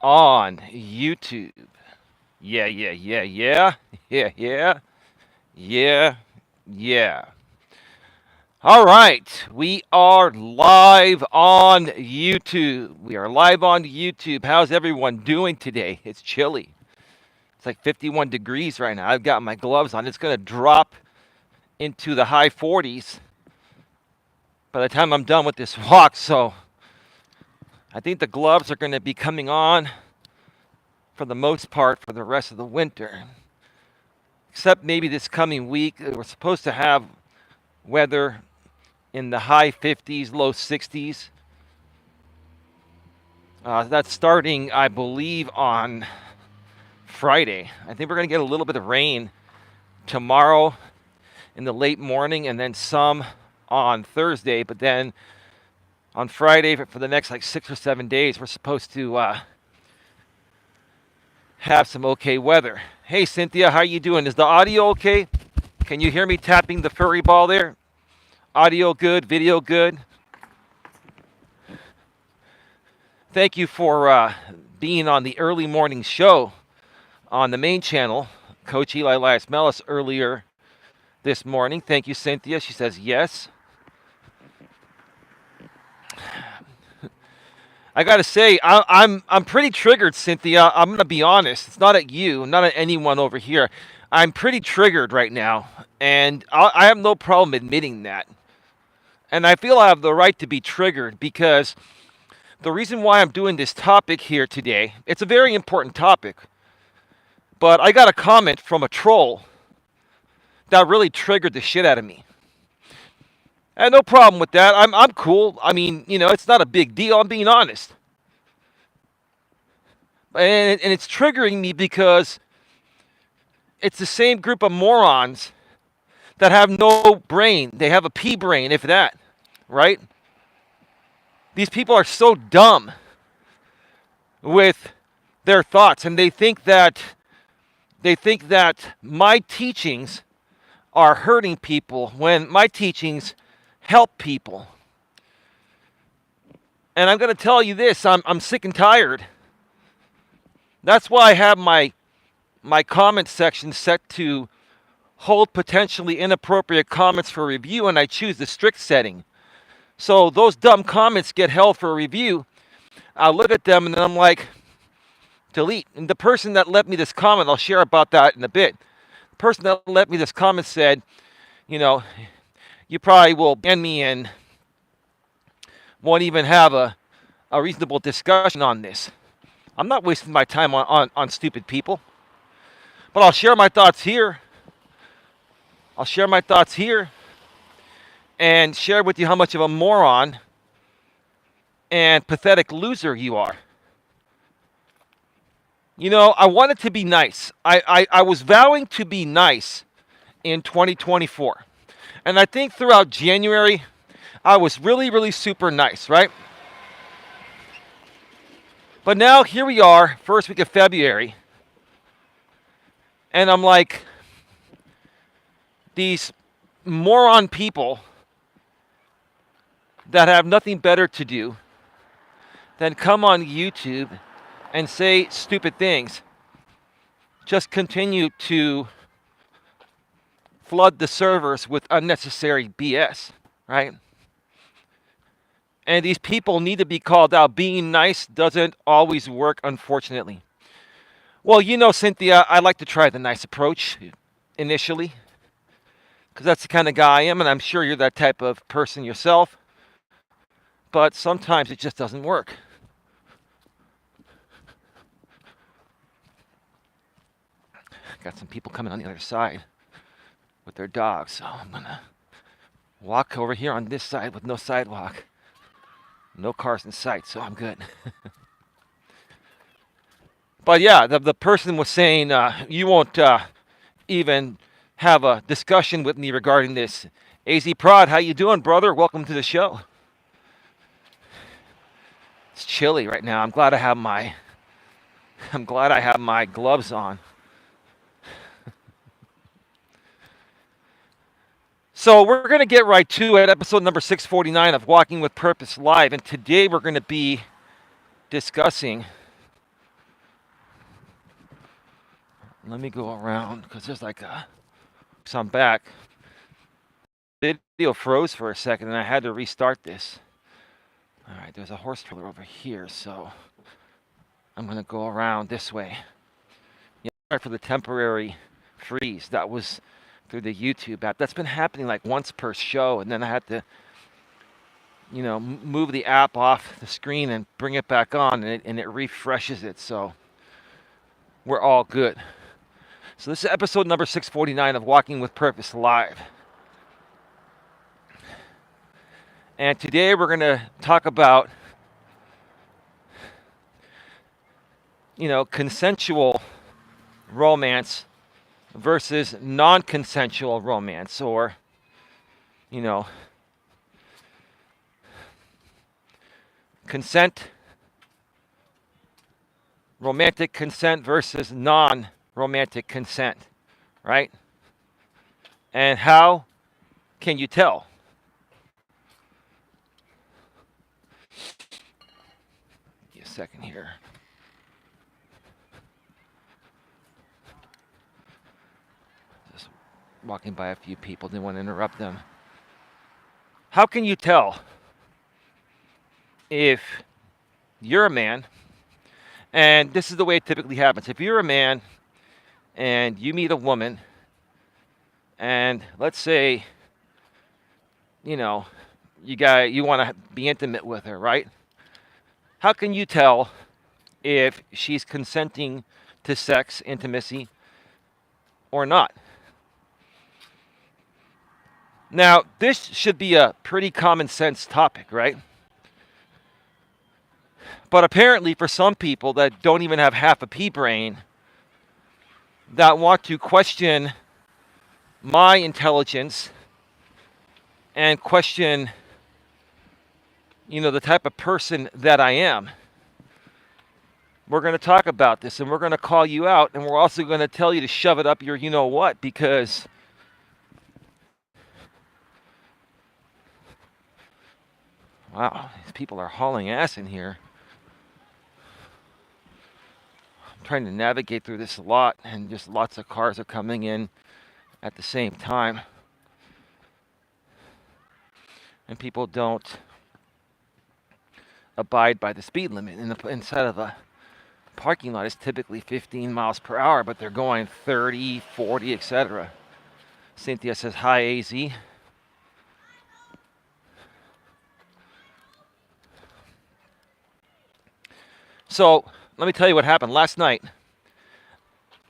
on YouTube. Yeah, yeah, yeah, yeah, yeah, yeah, yeah, yeah. All right, we are live on YouTube. We are live on YouTube. How's everyone doing today? It's chilly. It's like 51 degrees right now. I've got my gloves on. It's going to drop into the high 40s by the time I'm done with this walk. So I think the gloves are going to be coming on for the most part for the rest of the winter. Except maybe this coming week, we're supposed to have weather in the high 50s, low 60s. That's starting, I believe, on Friday. I think we're going to get a little bit of rain tomorrow in the late morning and then some on Thursday. But then on Friday, for the next like 6 or 7 days, we're supposed to have some okay weather. Hey, Cynthia, how you doing? Is the audio okay? Can you hear me tapping the furry ball there? Audio good, video good. Thank you for being on the early morning show on the main channel, Coach Eli, Elias, Melas, earlier this morning. Thank you, Cynthia. She says yes. I gotta say, I'm pretty triggered, Cynthia. I'm gonna be honest. It's not at you, not at anyone over here. I'm pretty triggered right now, and I have no problem admitting that. And I feel I have the right to be triggered because the reason why I'm doing this topic here today, it's a very important topic. But I got a comment from a troll that really triggered the shit out of me. I had no problem with that. I'm cool. I mean, it's not a big deal. I'm being honest. And it's triggering me because it's the same group of morons that have no brain. They have a pea brain, if that, right? These people are so dumb with their thoughts, and they think that my teachings are hurting people when my teachings help people. And I'm going to tell you this, I'm sick and tired. That's why I have my comment section set to hold potentially inappropriate comments for review, and I choose the strict setting. So those dumb comments get held for review. I look at them and then I'm like, delete. And the person that left me this comment, I'll share about that in a bit. The person that left me this comment said, you probably will ban me and won't even have a reasonable discussion on this. I'm not wasting my time on stupid people. But I'll share my thoughts here. And share with you how much of a moron and pathetic loser you are. I wanted to be nice. I was vowing to be nice in 2024. And I think throughout January, I was really, really super nice, right? But now here we are, first week of February. And I'm like, these moron people that have nothing better to do than come on YouTube and say stupid things just continue to flood the servers with unnecessary BS, right? And these people need to be called out. Being nice doesn't always work, unfortunately. Well, Cynthia, I like to try the nice approach initially because that's the kind of guy I am, and I'm sure you're that type of person yourself. But sometimes it just doesn't work. Got some people coming on the other side with their dogs, so I'm gonna walk over here on this side with no sidewalk. No cars in sight, so I'm good. But yeah, the person was saying, you won't even have a discussion with me regarding this. AZ Prod, how you doing, brother? Welcome to the show. It's chilly right now. I'm glad I have my gloves on. So we're going to get right to it. Episode number 649 of Walking with Purpose Live. And today we're going to be discussing Let me go around because there's like a. So I'm back. Video froze for a second and I had to restart this. All right, there's a horse trailer over here, so I'm gonna go around this way. Yeah, sorry for the temporary freeze. That was through the YouTube app. That's been happening like once per show, and then I had to, move the app off the screen and bring it back on, and it refreshes it. So we're all good. So this is episode number 649 of Walking with Purpose Live. And today we're going to talk about, consensual romance versus non-consensual romance, or, romantic consent versus non-romantic consent, right? And how can you tell? Give me a second here. Just walking by a few people, didn't want to interrupt them. How can you tell if you're a man, and this is the way it typically happens. If you're a man and you meet a woman, and let's say, you want to be intimate with her, right? How can you tell if she's consenting to sex, intimacy, or not? Now, this should be a pretty common sense topic, right? But apparently for some people that don't even have half a pea brain, that want to question my intelligence and question, the type of person that I am. We're going to talk about this, and we're going to call you out, and we're also going to tell you to shove it up your you-know-what, because wow, these people are hauling ass in here. I'm trying to navigate through this a lot, and just lots of cars are coming in at the same time. And people don't abide by the speed limit. Inside of a parking lot is typically 15 miles per hour, but they're going 30, 40, etc. Cynthia says, hi, AZ. So let me tell you what happened last night,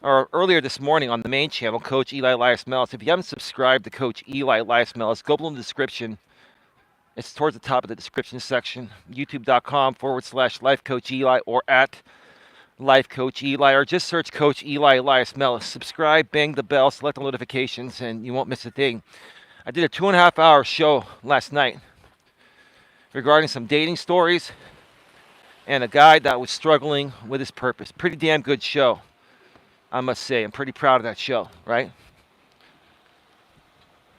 or earlier this morning on the main channel, Coach Eli, Elias, Melas. If you haven't subscribed to Coach Eli, Elias, Melas, go below in the description. It's towards the top of the description section. YouTube.com/Life Coach Eli, or at Life Coach Eli, or just search Coach Eli, Elias, Melas. Subscribe, bang the bell, select the notifications, and you won't miss a thing. I did a 2.5-hour show last night regarding some dating stories and a guy that was struggling with his purpose. Pretty damn good show, I must say. I'm pretty proud of that show, right?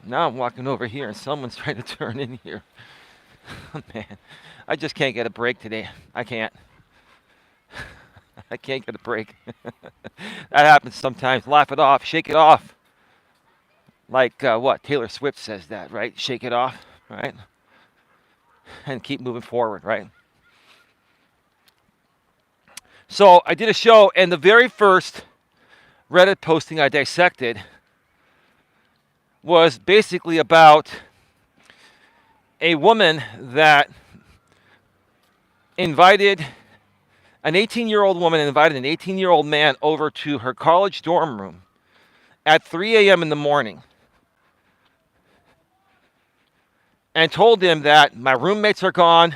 Now I'm walking over here and someone's trying to turn in here. Man, I just can't get a break today. I can't. I can't get a break. That happens sometimes. Laugh it off. Shake it off. Like what? Taylor Swift says that, right? Shake it off, right? And keep moving forward, right? So I did a show, and the very first Reddit posting I dissected was basically about a woman that invited an 18-year-old woman invited an 18-year-old man over to her college dorm room at 3 a.m. in the morning and told him that my roommates are gone,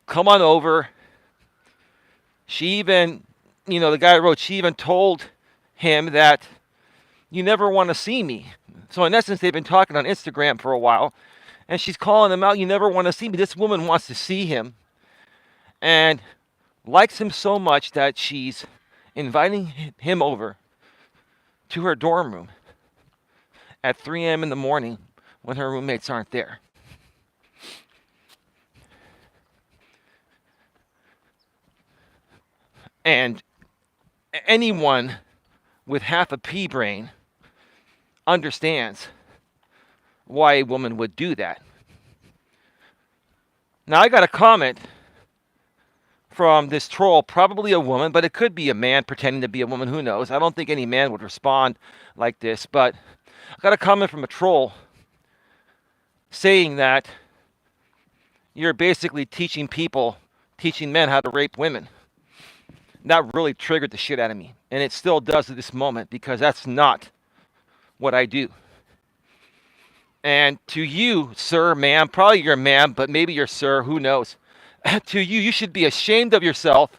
come on over. She even, the guy wrote, she even told him that you never want to see me. So in essence, they've been talking on Instagram for a while, and she's calling him out, you never want to see me. This woman wants to see him and likes him so much that she's inviting him over to her dorm room at 3 a.m. in the morning when her roommates aren't there. And anyone with half a pea brain understands why a woman would do that. Now, I got a comment from this troll, probably a woman, but it could be a man pretending to be a woman. Who knows? I don't think any man would respond like this, but I got a comment from a troll saying that you're basically teaching men how to rape women. That really triggered the shit out of me, and it still does at this moment, because that's not what I do. And to you, sir, ma'am, probably you're a ma'am, but maybe you're sir, who knows? To you, you should be ashamed of yourself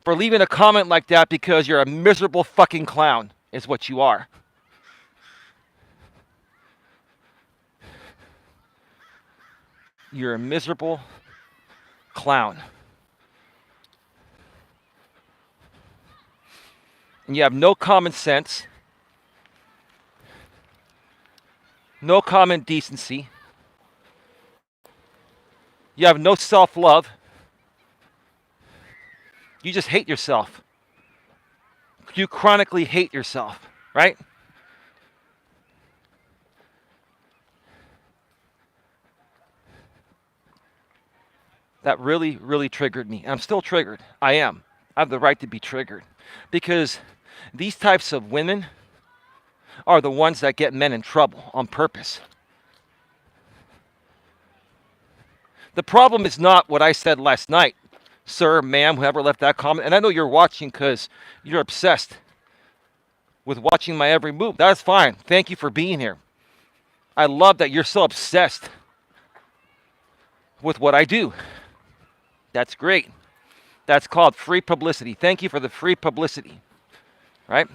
for leaving a comment like that, because you're a miserable fucking clown, is what you are. You're a miserable clown. And you have no common sense, no common decency. You have no self-love. You just hate yourself. You chronically hate yourself, right? That really, really triggered me. I'm still triggered. I am. I have the right to be triggered. Because these types of women are the ones that get men in trouble on purpose. The problem is not what I said last night, sir, ma'am, whoever left that comment. And I know you're watching because you're obsessed with watching my every move. That's fine. Thank you for being here. I love that you're so obsessed with what I do. That's great. That's called free publicity. Thank you for the free publicity, right?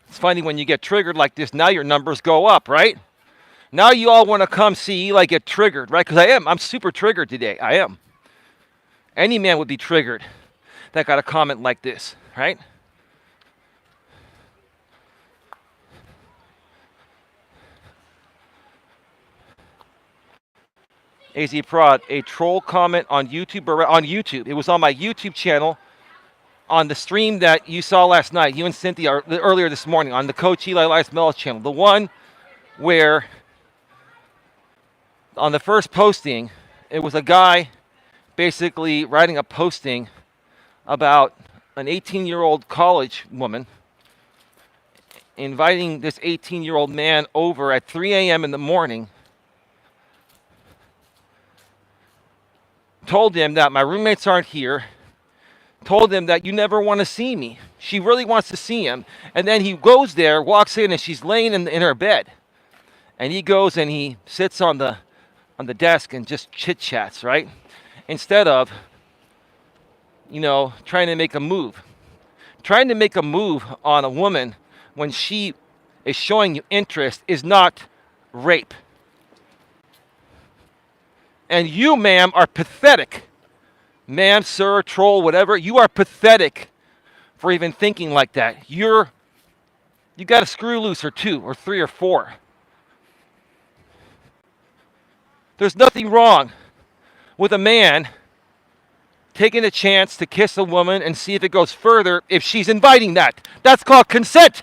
It's funny when you get triggered like this, now your numbers go up, right? Now you all want to come see Eli get triggered, right? Because I am. I'm super triggered today. I am. Any man would be triggered that got a comment like this, right? AZ Prod, a troll comment on YouTube. On YouTube. It was on my YouTube channel on the stream that you saw last night, you and Cynthia, earlier this morning, on the Coach Eli, Elias, Melas channel. The one where on the first posting, it was a guy basically writing a posting about an 18-year-old college woman inviting this 18-year-old man over at 3 a.m. in the morning, told him that my roommates aren't here, told him that you never want to see me. She really wants to see him. And then he goes there, walks in, and she's laying in her bed. And he goes and he sits on the desk and just chit-chats, right? Instead of, trying to make a move. Trying to make a move on a woman when she is showing you interest is not rape. And you, ma'am, are pathetic. Ma'am, sir, troll, whatever, you are pathetic for even thinking like that. You got a screw loose or two or three or four. There's nothing wrong with a man taking a chance to kiss a woman and see if it goes further if she's inviting that. That's called consent.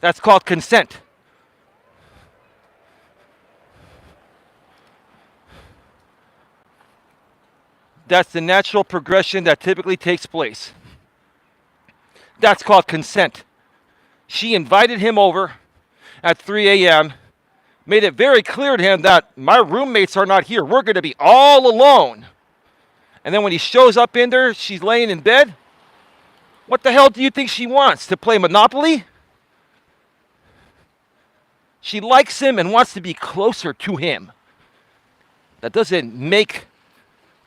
That's called consent. That's the natural progression that typically takes place. That's called consent. She invited him over at 3 a.m., made it very clear to him that my roommates are not here. We're going to be all alone. And then when he shows up in there, she's laying in bed. What the hell do you think she wants? To play Monopoly? She likes him and wants to be closer to him. That doesn't make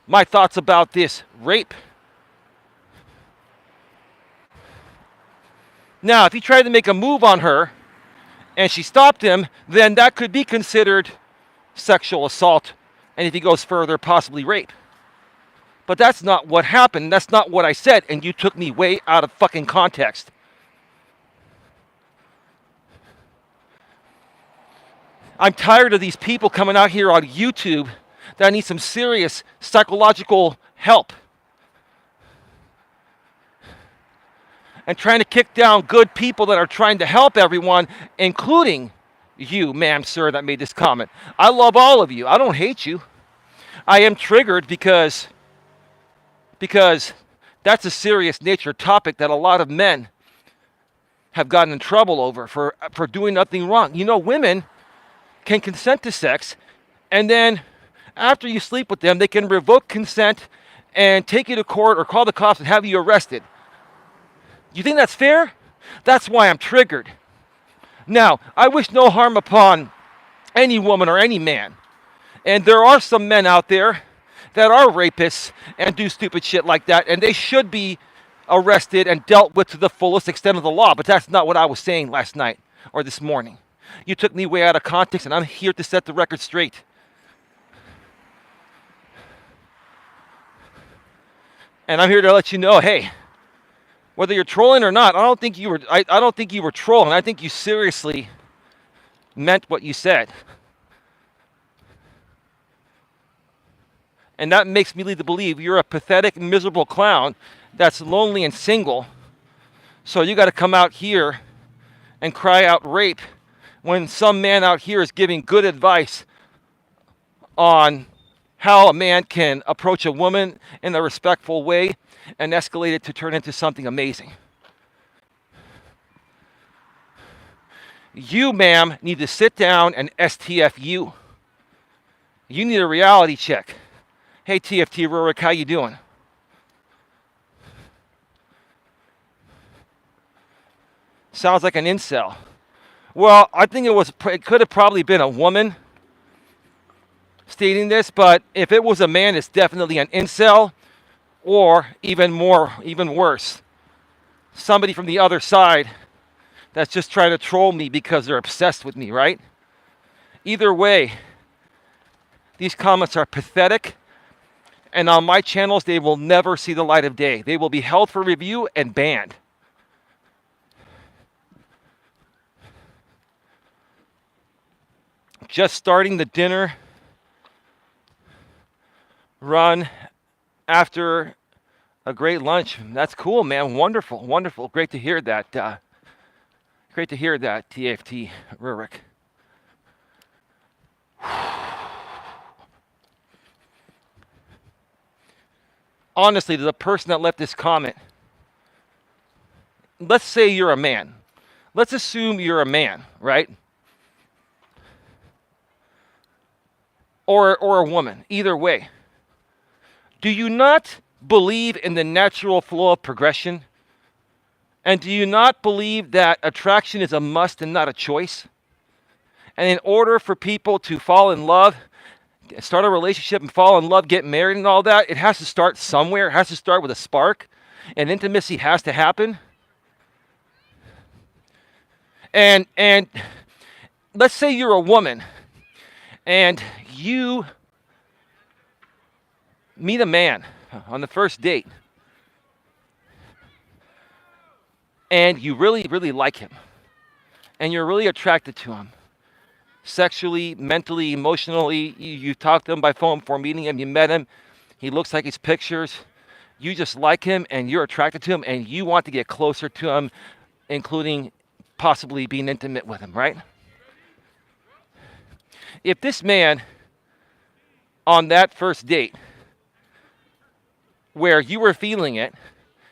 my thoughts about this rape. Now, if he tried to make a move on her and she stopped him, then that could be considered sexual assault. And if he goes further, possibly rape. But that's not what happened. That's not what I said. And you took me way out of fucking context. I'm tired of these people coming out here on YouTube that need some serious psychological help. And trying to kick down good people that are trying to help everyone, including you, ma'am, sir, that made this comment. I love all of you. I don't hate you. I am triggered because that's a serious nature topic that a lot of men have gotten in trouble over for doing nothing wrong. You know, women can consent to sex, and then after you sleep with them, they can revoke consent and take you to court or call the cops and have you arrested. You think that's fair? That's why I'm triggered. Now, I wish no harm upon any woman or any man. And there are some men out there that are rapists and do stupid shit like that, and they should be arrested and dealt with to the fullest extent of the law. But that's not what I was saying last night or this morning. You took me way out of context, and I'm here to set the record straight. And I'm here to let you know, hey, whether you're trolling or not, I don't think you were trolling. I think you seriously meant what you said. And that makes me lead to believe you're a pathetic, miserable clown that's lonely and single. So you got to come out here and cry out rape when some man out here is giving good advice on how a man can approach a woman in a respectful way and escalate it to turn into something amazing. You, ma'am, need to sit down and STF you. You need a reality check. Hey, TFT Rurik, how you doing? Sounds like an incel. Well, I think it could have probably been a woman stating this, but if it was a man, it's definitely an incel, or even worse, somebody from the other side that's just trying to troll me because they're obsessed with me, right? Either way, these comments are pathetic, and on my channels, they will never see the light of day. They will be held for review and banned. Just starting the dinner run after a great lunch. That's cool, man. Wonderful, wonderful. Great to hear that. Great to hear that, TFT Rurik. Honestly, to the person that left this comment, let's say you're a man. Let's assume you're a man, right? Or a woman, either way. Do you not believe in the natural flow of progression? And do you not believe that attraction is a must and not a choice? And in order for people to fall in love, start a relationship and fall in love, get married and all that, it has to start somewhere. It has to start with a spark. And intimacy has to happen. And let's say you're a woman and you meet a man on the first date and you really, really like him and you're really attracted to him sexually, mentally, emotionally. You talked to him by phone before meeting him. You met him. He looks like his pictures. You just like him and you're attracted to him and you want to get closer to him, including possibly being intimate with him, right? If this man on that first date where you were feeling it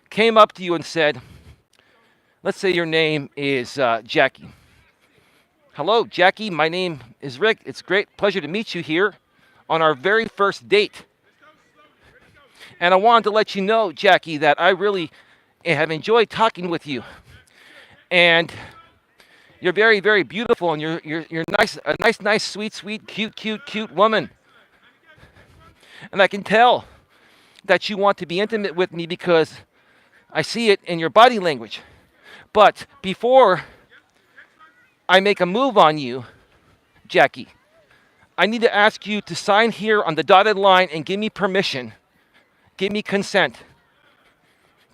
came up to you and said, let's say your name is Jackie. Hello, Jackie. My name is Rick. It's great pleasure to meet you here on our very first date. And I wanted to let you know, Jackie, that I really have enjoyed talking with you. And you're very, very beautiful, and you're nice, a nice, sweet, cute woman. And I can tell that you want to be intimate with me because I see it in your body language. But before I make a move on you, Jackie, I need to ask you to sign here on the dotted line and give me permission, give me consent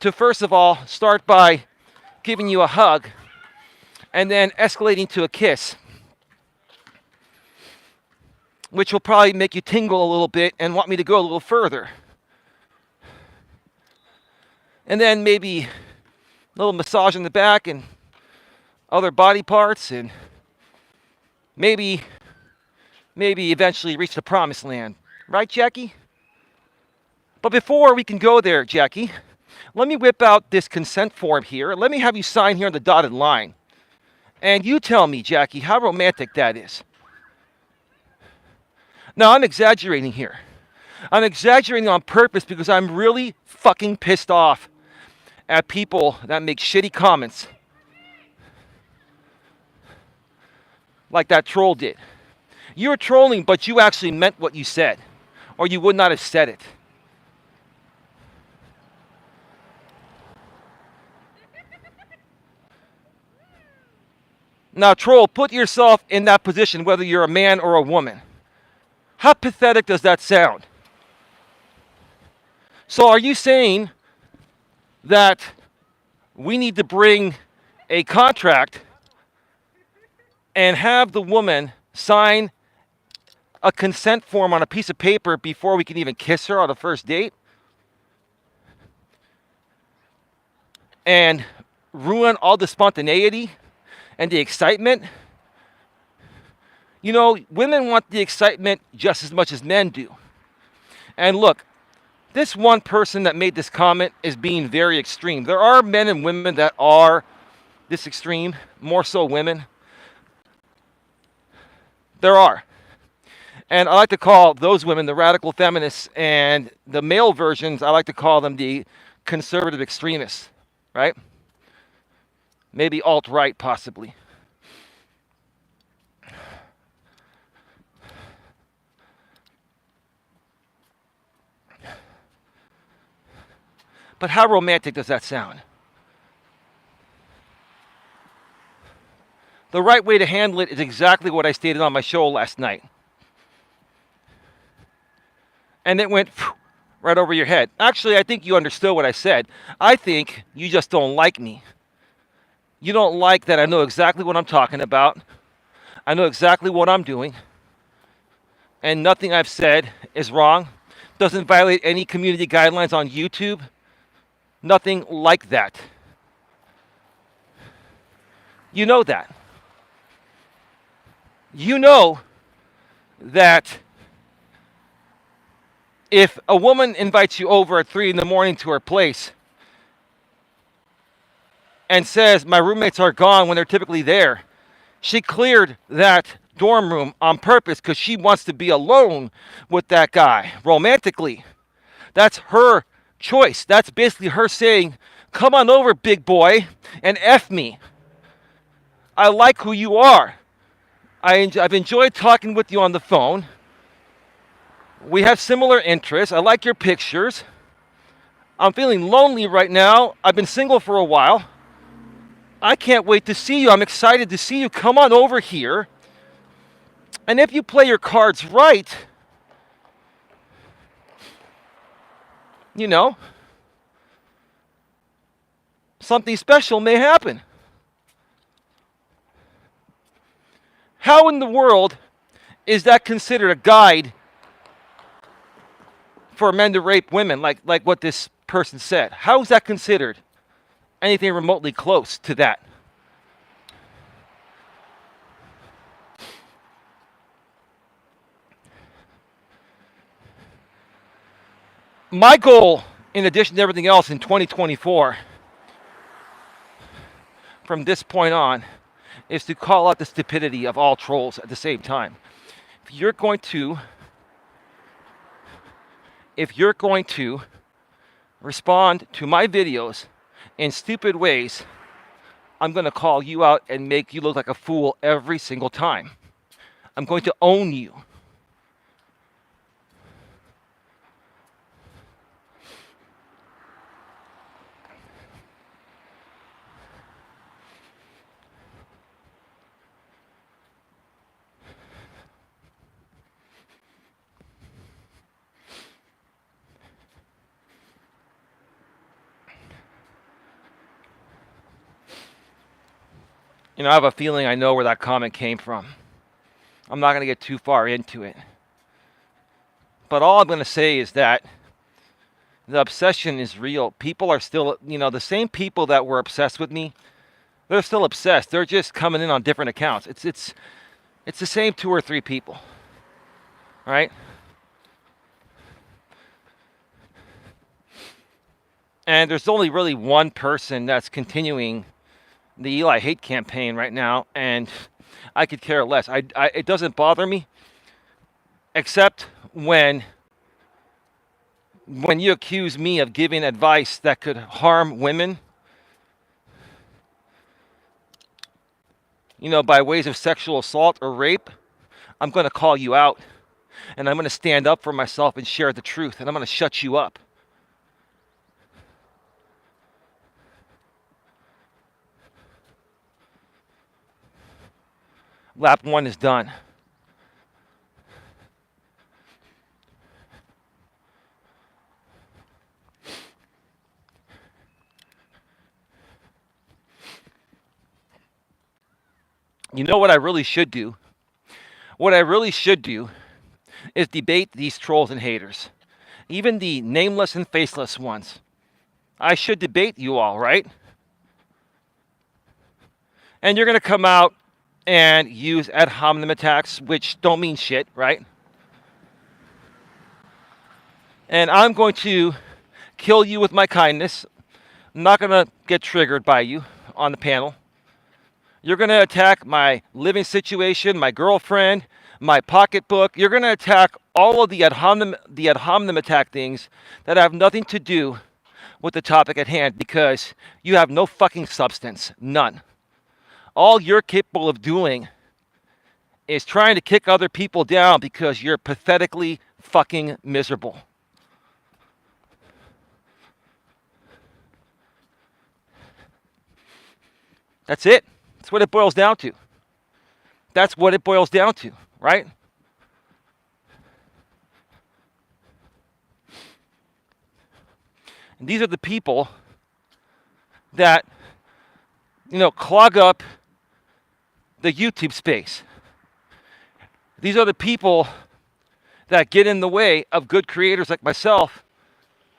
to, first of all, start by giving you a hug and then escalating to a kiss. which will probably make you tingle a little bit and want me to go a little further. And then maybe a little massage in the back and other body parts, and maybe eventually reach the promised land. Right, Jackie? But before we can go there, Jackie, let me whip out this consent form here. Let me have you sign here on the dotted line. And you tell me, Jackie, how romantic that is. Now, I'm exaggerating here. I'm exaggerating on purpose because I'm really fucking pissed off at people that make shitty comments like that troll did. You were trolling, but you actually meant what you said, or you would not have said it. Now, troll, put yourself in that position, whether you're a man or a woman. How pathetic does that sound? So are you saying that we need to bring a contract and have the woman sign a consent form on a piece of paper before we can even kiss her on the first date? And ruin all the spontaneity and the excitement? You know, women want the excitement just as much as men do. And look, this one person that made this comment is being very extreme. There are men and women that are this extreme, more so women. There are. And I like to call those women the radical feminists, and the male versions, I like to call them the conservative extremists, right? Maybe alt-right, possibly. But how romantic does that sound? The right way to handle it is exactly what I stated on my show last night. And it went right over your head. Actually, I think you understood what I said. I think you just don't like me. You don't like that I know exactly what I'm talking about. I know exactly what I'm doing. And nothing I've said is wrong. Doesn't violate any community guidelines on YouTube. Nothing like that. You know that. You know that if a woman invites you over at 3 in the morning to her place and says, my roommates are gone when they're typically there, she cleared that dorm room on purpose because she wants to be alone with that guy romantically. That's her choice. That's basically her saying, come on over, big boy, and F me. I like who you are. I've enjoyed talking with you on the phone. We have similar interests. I like your pictures. I'm feeling lonely right now. I've been single for a while. I can't wait to see you. I'm excited to see you. Come on over here. And if you play your cards right, you know, something special may happen. How in the world is that considered a guide for men to rape women, like what this person said? How is that considered anything remotely close to that? My goal, in addition to everything else in 2024, from this point on, is to call out the stupidity of all trolls at the same time. If you're going to respond to my videos in stupid ways, I'm going to call you out and make you look like a fool every single time. I'm going to own you. You know, I have a feeling I know where that comment came from. I'm not going to get too far into it. But all I'm going to say is that the obsession is real. People are still, the same people that were obsessed with me, they're still obsessed. They're just coming in on different accounts. It's the same 2 or 3 people, right? And there's only really one person that's continuing the Eli hate campaign right now, and I could care less. It doesn't bother me, except when you accuse me of giving advice that could harm women, by ways of sexual assault or rape. I'm going to call you out, and I'm going to stand up for myself and share the truth, and I'm going to shut you up. Lap 1 is done. You know what I really should do? What I really should do is debate these trolls and haters, even the nameless and faceless ones. I should debate you all, right? And you're going to come out and use ad hominem attacks, which don't mean shit, right? And I'm going to kill you with my kindness. I'm not going to get triggered by you on the panel. You're going to attack my living situation, my girlfriend, my pocketbook. You're going to attack all of the ad hominem attack things that have nothing to do with the topic at hand, because you have no fucking substance. None. All you're capable of doing is trying to kick other people down because you're pathetically fucking miserable. That's it. That's what it boils down to. That's what it boils down to, right? And these are the people that, clog up the YouTube space. These are the people that get in the way of good creators like myself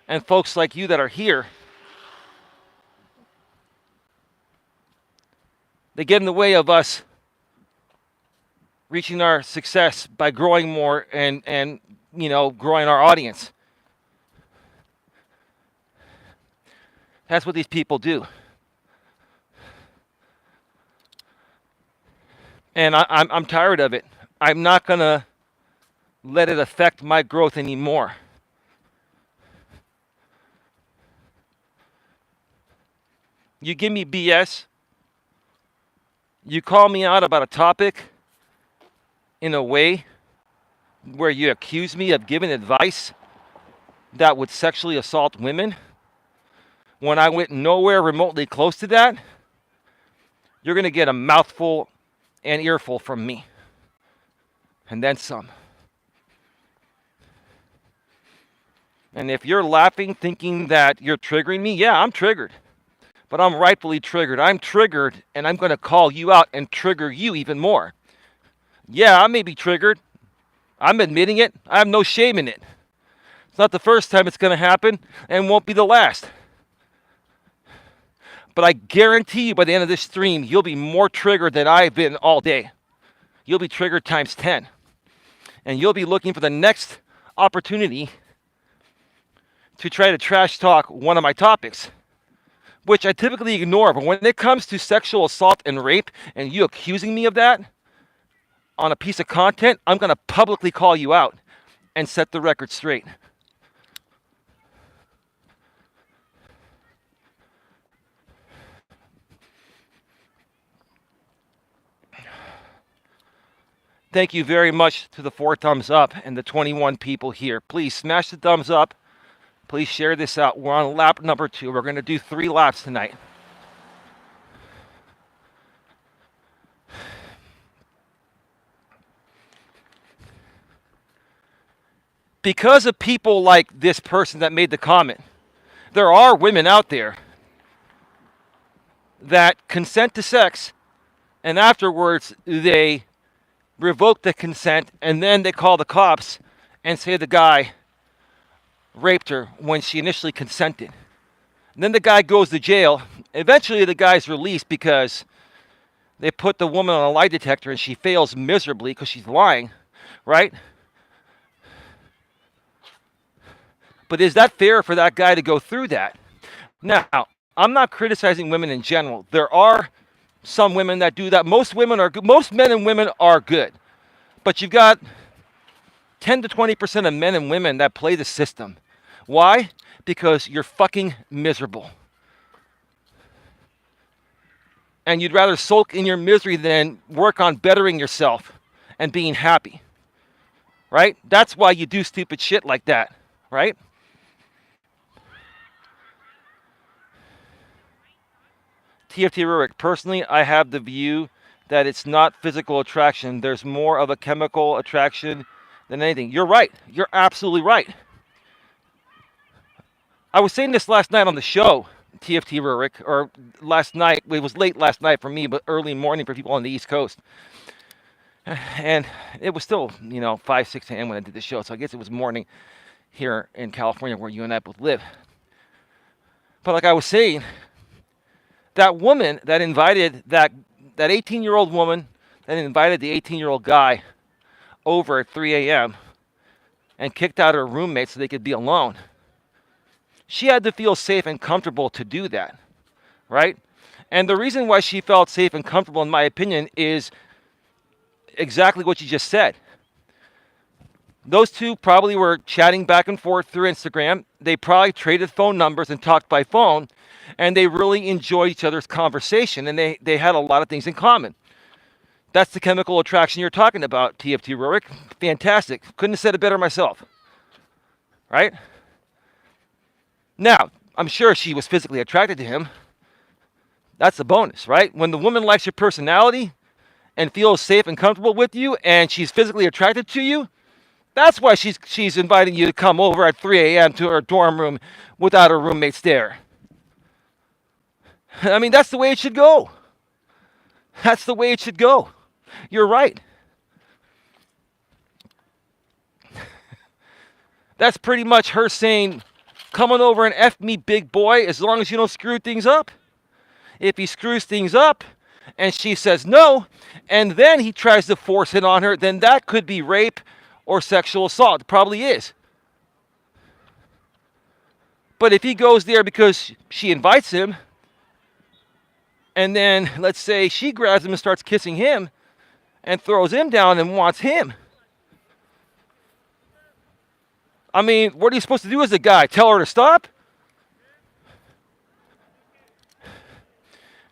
and folks like you that are here. They get in the way of us reaching our success by growing more and growing our audience. That's what these people do. And I'm tired of it. I'm not going to let it affect my growth anymore. You give me BS. You call me out about a topic in a way where you accuse me of giving advice that would sexually assault women when I went nowhere remotely close to that. You're going to get a mouthful and earful from me. And then some. And if you're laughing, thinking that you're triggering me, yeah, I'm triggered. But I'm rightfully triggered. I'm triggered, and I'm going to call you out and trigger you even more. Yeah, I may be triggered. I'm admitting it. I have no shame in it. It's not the first time it's going to happen, and won't be the last. But I guarantee you by the end of this stream, you'll be more triggered than I've been all day. You'll be triggered times 10. And you'll be looking for the next opportunity to try to trash talk one of my topics, which I typically ignore. But when it comes to sexual assault and rape, and you accusing me of that on a piece of content, I'm going to publicly call you out and set the record straight. Thank you very much to the 4 thumbs up and the 21 people here. Please smash the thumbs up. Please share this out. We're on lap number 2. We're going to do 3 laps tonight. Because of people like this person that made the comment, there are women out there that consent to sex, and afterwards they revoke the consent, and then they call the cops and say the guy raped her when she initially consented. And then the guy goes to jail. Eventually, the guy's released because they put the woman on a lie detector and she fails miserably because she's lying, right? But is that fair for that guy to go through that? Now, I'm not criticizing women in general. There are some women that do that. Most women are good. Most men and women are good. But you've got 10 to 20% of men and women that play the system. Why? Because you're fucking miserable. And you'd rather sulk in your misery than work on bettering yourself and being happy. Right? That's why you do stupid shit like that. Right? TFT Rurik, personally, I have the view that it's not physical attraction. There's more of a chemical attraction than anything. You're right. You're absolutely right. I was saying this last night on the show, TFT Rurik, or last night. It was late last night for me, but early morning for people on the East Coast. And it was still, 5, 6 a.m. when I did the show, so I guess it was morning here in California where you and I both live. But like I was saying, that woman that invited that 18-year-old woman that invited the 18-year-old guy over at 3 a.m. and kicked out her roommate so they could be alone, she had to feel safe and comfortable to do that, right? And the reason why she felt safe and comfortable, in my opinion, is exactly what you just said. Those two probably were chatting back and forth through Instagram. They probably traded phone numbers and talked by phone, and they really enjoyed each other's conversation, and they had a lot of things in common. That's the chemical attraction you're talking about, TFT Rurik. Fantastic. Couldn't have said it better myself. Right? Now, I'm sure she was physically attracted to him. That's a bonus, right? When the woman likes your personality and feels safe and comfortable with you, and she's physically attracted to you, that's why she's inviting you to come over at 3 a.m. to her dorm room without her roommates there. I mean, that's the way it should go. That's the way it should go. You're right. That's pretty much her saying, come on over and F me, big boy, as long as you don't screw things up. If he screws things up and she says no, and then he tries to force it on her, then that could be rape or sexual assault. It probably is. But if he goes there because she invites him, and then, let's say, she grabs him and starts kissing him and throws him down and wants him. I mean, what are you supposed to do as a guy? Tell her to stop?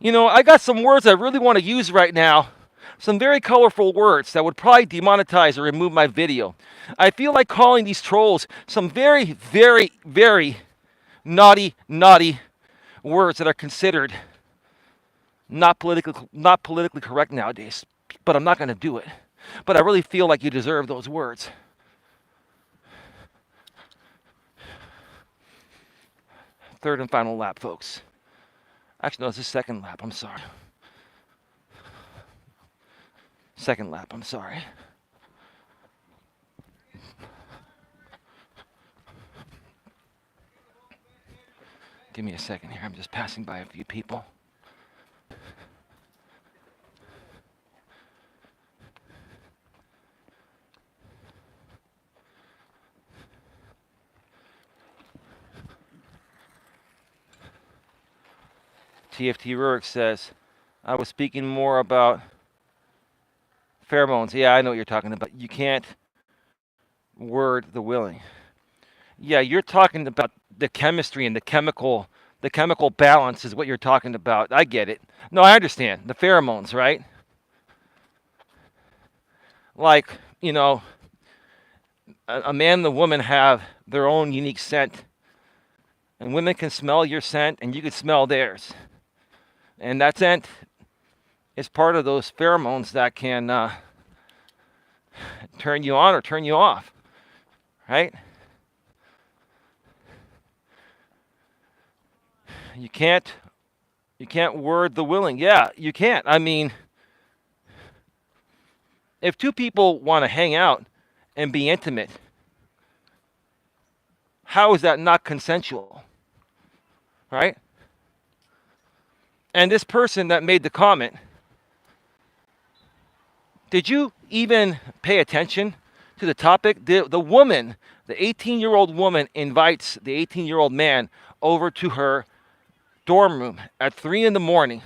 I got some words I really want to use right now. Some very colorful words that would probably demonetize or remove my video. I feel like calling these trolls some very, very, very naughty words that are considered not politically correct nowadays. But I'm not going to do it. But I really feel like you deserve those words. Third and final lap, folks. Actually, no, it's the second lap. I'm sorry. Second lap, I'm sorry. Give me a second here. I'm just passing by a few people. TFT Rurik says, I was speaking more about pheromones. Yeah, I know what you're talking about. You can't word the willing. Yeah, you're talking about the chemistry and the chemical balance is what you're talking about. I get it. No, I understand. The pheromones, right? Like, a man and a woman have their own unique scent. And women can smell your scent and you can smell theirs. And that scent is part of those pheromones that can turn you on or turn you off, right? You can't word the willing. Yeah, you can't. I mean, if two people want to hang out and be intimate, How is that not consensual? Right? And this person that made the comment, did you even pay attention to the topic? The woman, the 18-year-old woman, invites the 18-year-old man over to her dorm room at 3 in the morning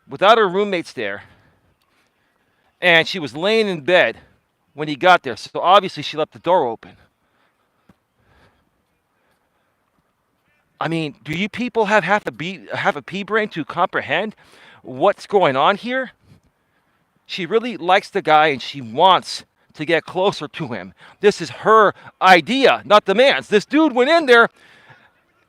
without her roommates there. And she was laying in bed when he got there. So obviously she left the door open. I mean, do you people have a pea brain to comprehend what's going on here? She really likes the guy and she wants to get closer to him. This is her idea, not the man's. This dude went in there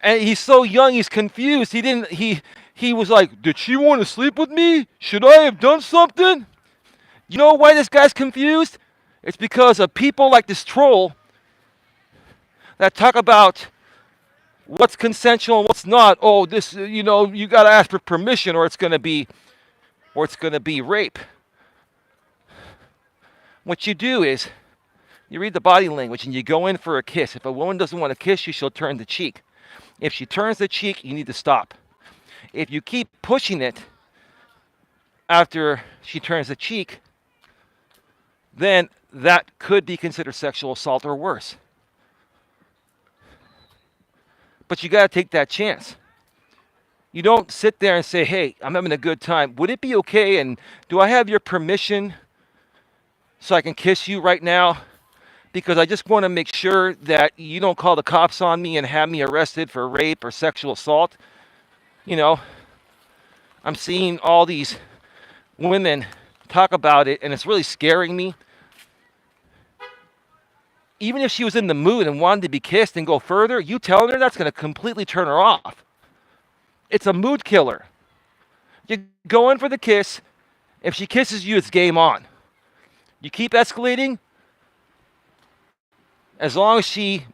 and he's so young, he's confused. He was like, did she want to sleep with me? Should I have done something? You know why this guy's confused? It's because of people like this troll that talk about what's consensual and what's not. Oh, this, you got to ask for permission or it's going to be rape. What you do is you read the body language and you go in for a kiss. If a woman doesn't want to kiss you, she'll turn the cheek. If she turns the cheek, you need to stop. If you keep pushing it after she turns the cheek, then that could be considered sexual assault or worse. But you got to take that chance. You don't sit there and say, hey, I'm having a good time. Would it be okay? And do I have your permission so I can kiss you right now? Because I just want to make sure that you don't call the cops on me and have me arrested for rape or sexual assault. I'm seeing all these women talk about it, and it's really scaring me. Even if she was in the mood and wanted to be kissed and go further, you telling her that's going to completely turn her off. It's a mood killer. You go in for the kiss. If she kisses you, it's game on. You keep escalating. As long as she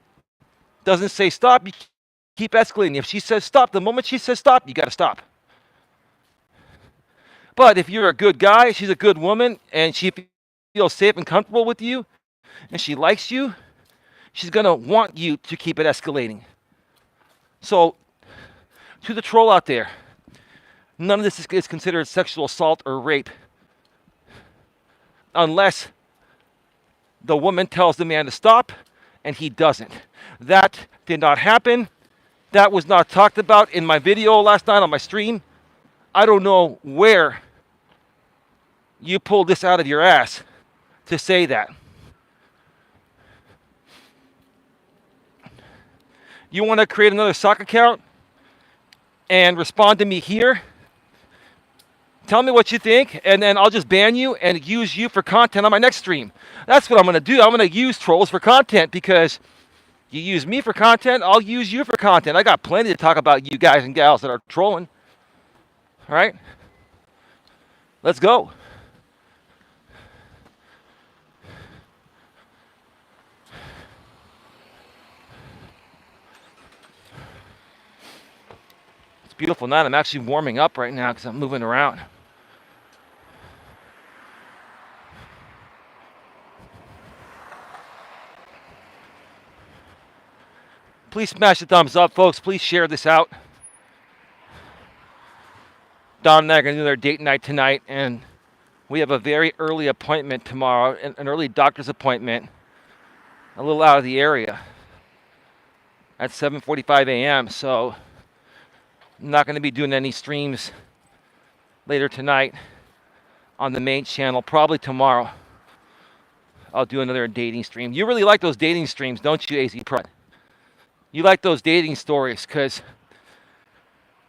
doesn't say stop, you keep escalating. If she says stop, the moment she says stop, you got to stop. But if you're a good guy, she's a good woman, and she feels safe and comfortable with you, and she likes you, she's going to want you to keep it escalating. So, to the troll out there, none of this is considered sexual assault or rape unless the woman tells the man to stop and he doesn't. That did not happen. That was not talked about in my video last night on my stream. I don't know where you pulled this out of your ass to say that. You want to create another sock account and respond to me here? Tell me what you think, and then I'll just ban you and use you for content on my next stream. That's what I'm going to do. I'm going to use trolls for content because you use me for content, I'll use you for content. I got plenty to talk about you guys and gals that are trolling. All right? Let's go. It's a beautiful night. I'm actually warming up right now because I'm moving around. Please smash the thumbs up, folks. Please share this out. Don and I are going to do their date night tonight, and we have a very early appointment tomorrow, an early doctor's appointment, a little out of the area at 7:45 a.m. So I'm not going to be doing any streams later tonight on the main channel. Probably tomorrow I'll do another dating stream. You really like those dating streams, don't you, AZ Pro? You like those dating stories because,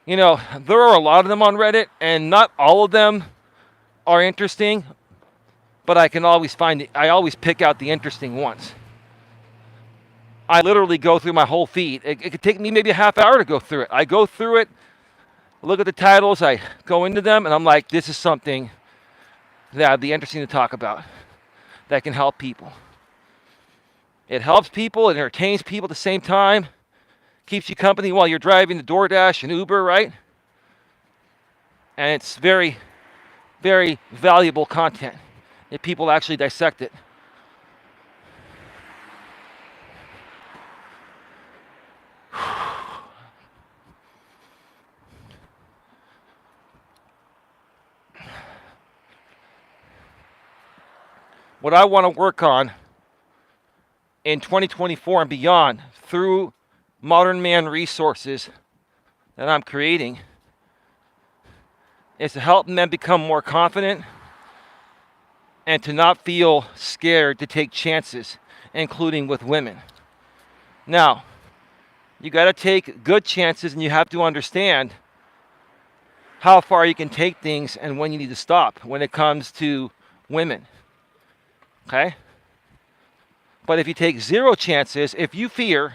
there are a lot of them on Reddit, and not all of them are interesting, but I always pick out the interesting ones. I literally go through my whole feed. It could take me maybe a half hour to go through it. I go through it, look at the titles, I go into them, and I'm like, this is something that would be interesting to talk about that can help people. It helps people, it entertains people at the same time, keeps you company while you're driving the DoorDash and Uber, right? And it's very, very valuable content if people actually dissect it. what I want to work on in 2024 and beyond through modern man resources that I'm creating is to help men become more confident and to not feel scared to take chances, including with women. Now, you got to take good chances, and you have to understand how far you can take things and when you need to stop when it comes to women. Okay? But if you take zero chances, if you fear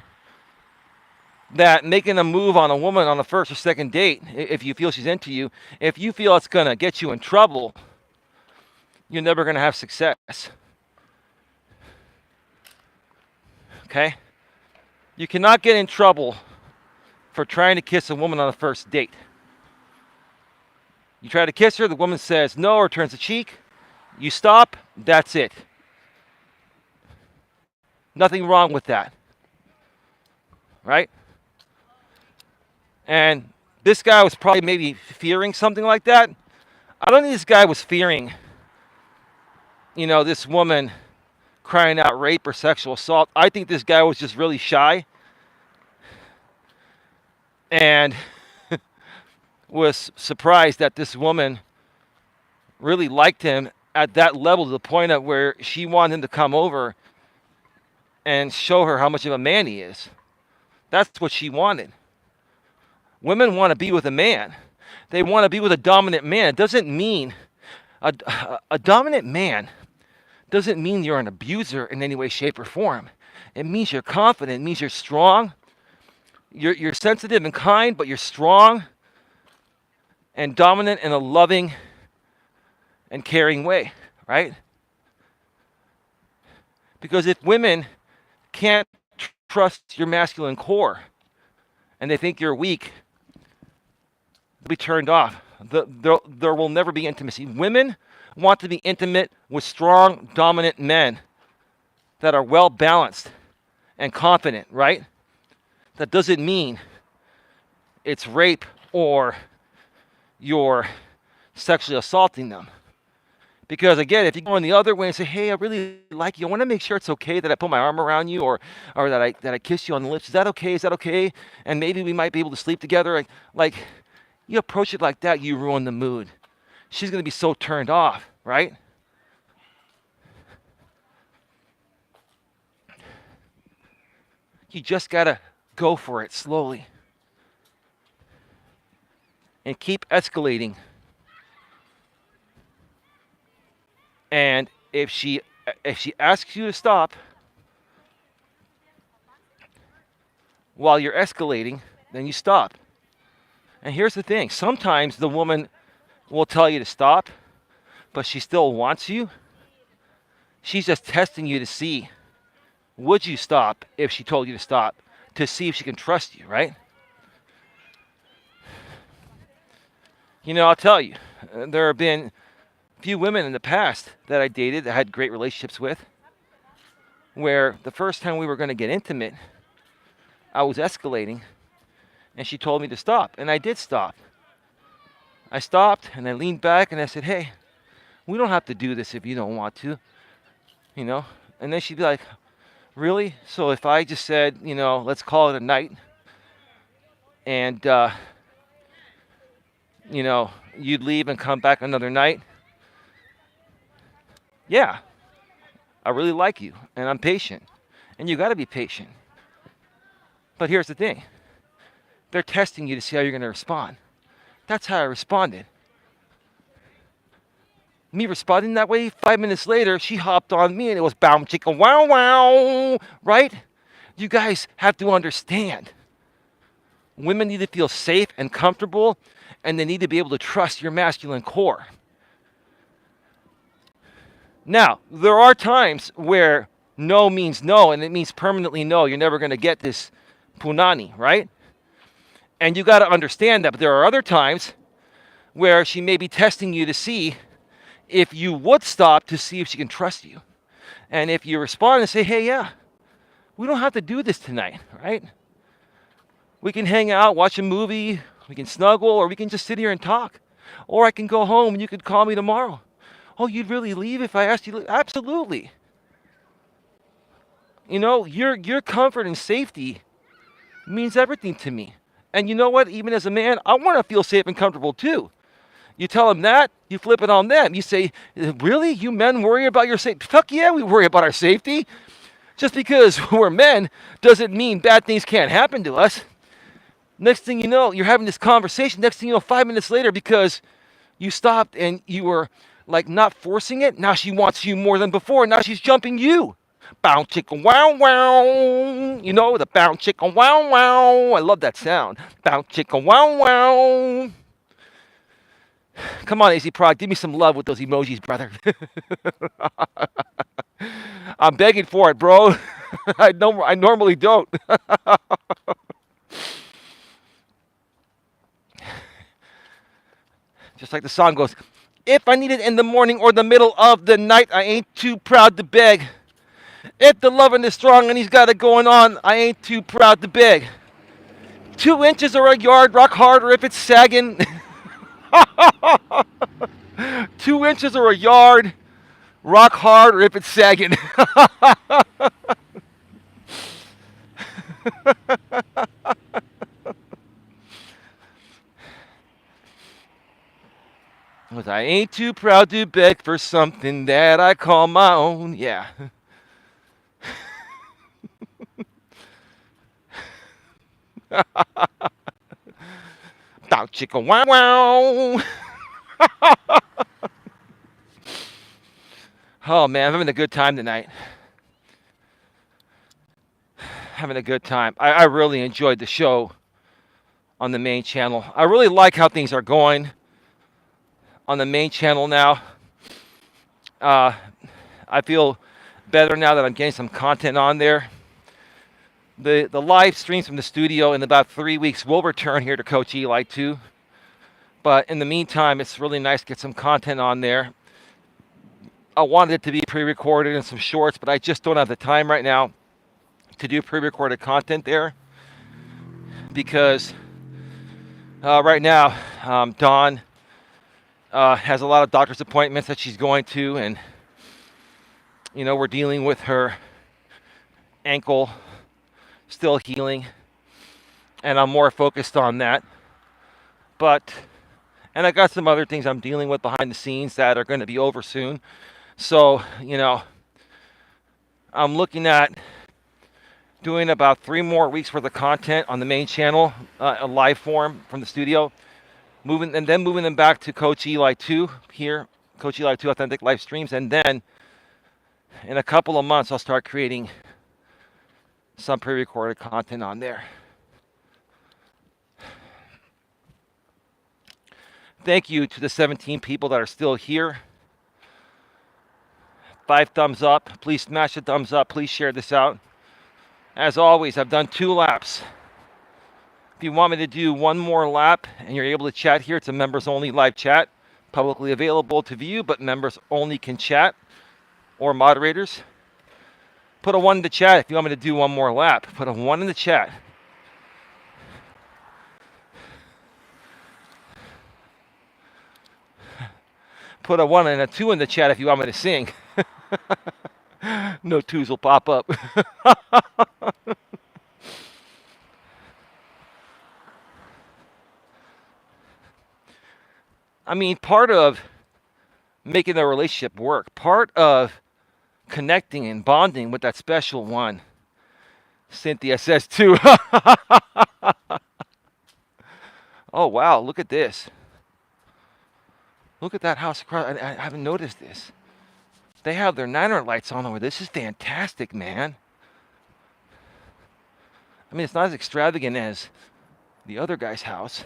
that making a move on a woman on the first or second date, if you feel she's into you, if you feel it's going to get you in trouble, you're never going to have success. Okay? You cannot get in trouble for trying to kiss a woman on the first date. You try to kiss her, the woman says no or turns the cheek, you stop, that's it. Nothing wrong with that. Right? And this guy was probably maybe fearing something like that. I don't think this guy was fearing, this woman crying out rape or sexual assault. I think this guy was just really shy and was surprised that this woman really liked him at that level, to the point of where she wanted him to come over and show her how much of a man he is. That's what she wanted. Women want to be with a man. They want to be with a dominant man. It doesn't mean a dominant man doesn't mean you're an abuser in any way, shape, or form. It means you're confident. It means you're strong. You're sensitive and kind, but you're strong and dominant in a loving and caring way, right? Because if women can't trust your masculine core and they think you're weak, they'll be turned off. There will never be intimacy. Women want to be intimate with strong, dominant men that are well balanced and confident, right? That doesn't mean it's rape or you're sexually assaulting them. Because again, if you go in the other way and say, hey, I really like you, I want to make sure it's okay that I put my arm around you or that I kiss you on the lips. Is that okay? Is that okay? And maybe we might be able to sleep together. Like you approach it like that, you ruin the mood. She's going to be so turned off, right? You just got to go for it slowly and keep escalating. And if she asks you to stop while you're escalating, then you stop. And here's the thing. Sometimes the woman will tell you to stop, but she still wants you. She's just testing you to see, would you stop if she told you to stop, to see if she can trust you, right? I'll tell you, there have been few women in the past that I dated that I had great relationships with, where the first time we were going to get intimate, I was escalating and she told me to stop, and I did stop. I stopped and I leaned back and I said, hey, we don't have to do this if you don't want to, and then she'd be like, really? So if I just said, let's call it a night, and you'd leave and come back another night? Yeah, I really like you, and I'm patient, and you got to be patient. But here's the thing. They're testing you to see how you're going to respond. That's how I responded. Me responding that way, 5 minutes later, she hopped on me, and it was bow chicka wow wow, right? You guys have to understand. Women need to feel safe and comfortable, and they need to be able to trust your masculine core. Now, there are times where no means no, and it means permanently no. You're never going to get this punani, right? And you got to understand that. But there are other times where she may be testing you to see if you would stop, to see if she can trust you. And if you respond and say, hey, yeah, we don't have to do this tonight, right? We can hang out, watch a movie, we can snuggle, or we can just sit here and talk. Or I can go home and you could call me tomorrow. Oh, you'd really leave if I asked you to leave? Absolutely. You know, your comfort and safety means everything to me. And you know what? Even as a man, I want to feel safe and comfortable too. You tell them that, you flip it on them. You say, really? You men worry about your safety? Fuck yeah, we worry about our safety. Just because we're men doesn't mean bad things can't happen to us. Next thing you know, you're having this conversation. Next thing you know, 5 minutes later, because you stopped and you were like not forcing it, now she wants you more than before. Now she's jumping you. Bow chicka wow wow. You know, the bow chicka wow wow. I love that sound. Bow chicka wow wow. Come on, AC Prod, give me some love with those emojis, brother. I'm begging for it, bro. I normally don't. Just like the song goes, if I need it in the morning or the middle of the night, I ain't too proud to beg. If the loving is strong and he's got it going on, I ain't too proud to beg. 2 inches or a yard, rock hard, or if it's sagging. 2 inches or a yard, rock hard, or if it's sagging. Cause I ain't too proud to beg for something that I call my own. Yeah. Bow chicka wow wow. Oh man, I'm having a good time tonight. Having a good time. I really enjoyed the show on the main channel. I really like how things are going on the main channel now. I feel better now that I'm getting some content on there. The live streams from the studio in about 3 weeks will return here to Coach Eli too. But in the meantime, it's really nice to get some content on there. I wanted it to be pre-recorded and some shorts, but I just don't have the time right now to do pre-recorded content there. Because right now, Dawn has a lot of doctor's appointments that she's going to, and you know, we're dealing with her ankle still healing, and I'm more focused on that. And I got some other things I'm dealing with behind the scenes that are going to be over soon. So, you know, I'm looking at doing about 3 more weeks worth of content on the main channel, a live form from the studio, moving them back to Coach Eli 2 here, Coach Eli 2 Authentic Live Streams, and then in a couple of months I'll start creating some pre-recorded content on there. Thank you to the 17 people that are still here. 5 thumbs up. Please smash the thumbs up. Please share this out. As always, I've done 2 laps. If you want me to do 1 more lap and you're able to chat here, it's a members only live chat. Publicly available to view, but members only can chat, or moderators. Put a 1 in the chat if you want me to do 1 more lap. Put a 1 in the chat. Put a 1 and a 2 in the chat if you want me to sing. No 2s will pop up. I mean, part of making the relationship work, part of connecting and bonding with that special one, Cynthia says too. Oh, wow, look at this. Look at that house across. I haven't noticed this. They have their Niner lights on over. This is fantastic, man. I mean, it's not as extravagant as the other guy's house,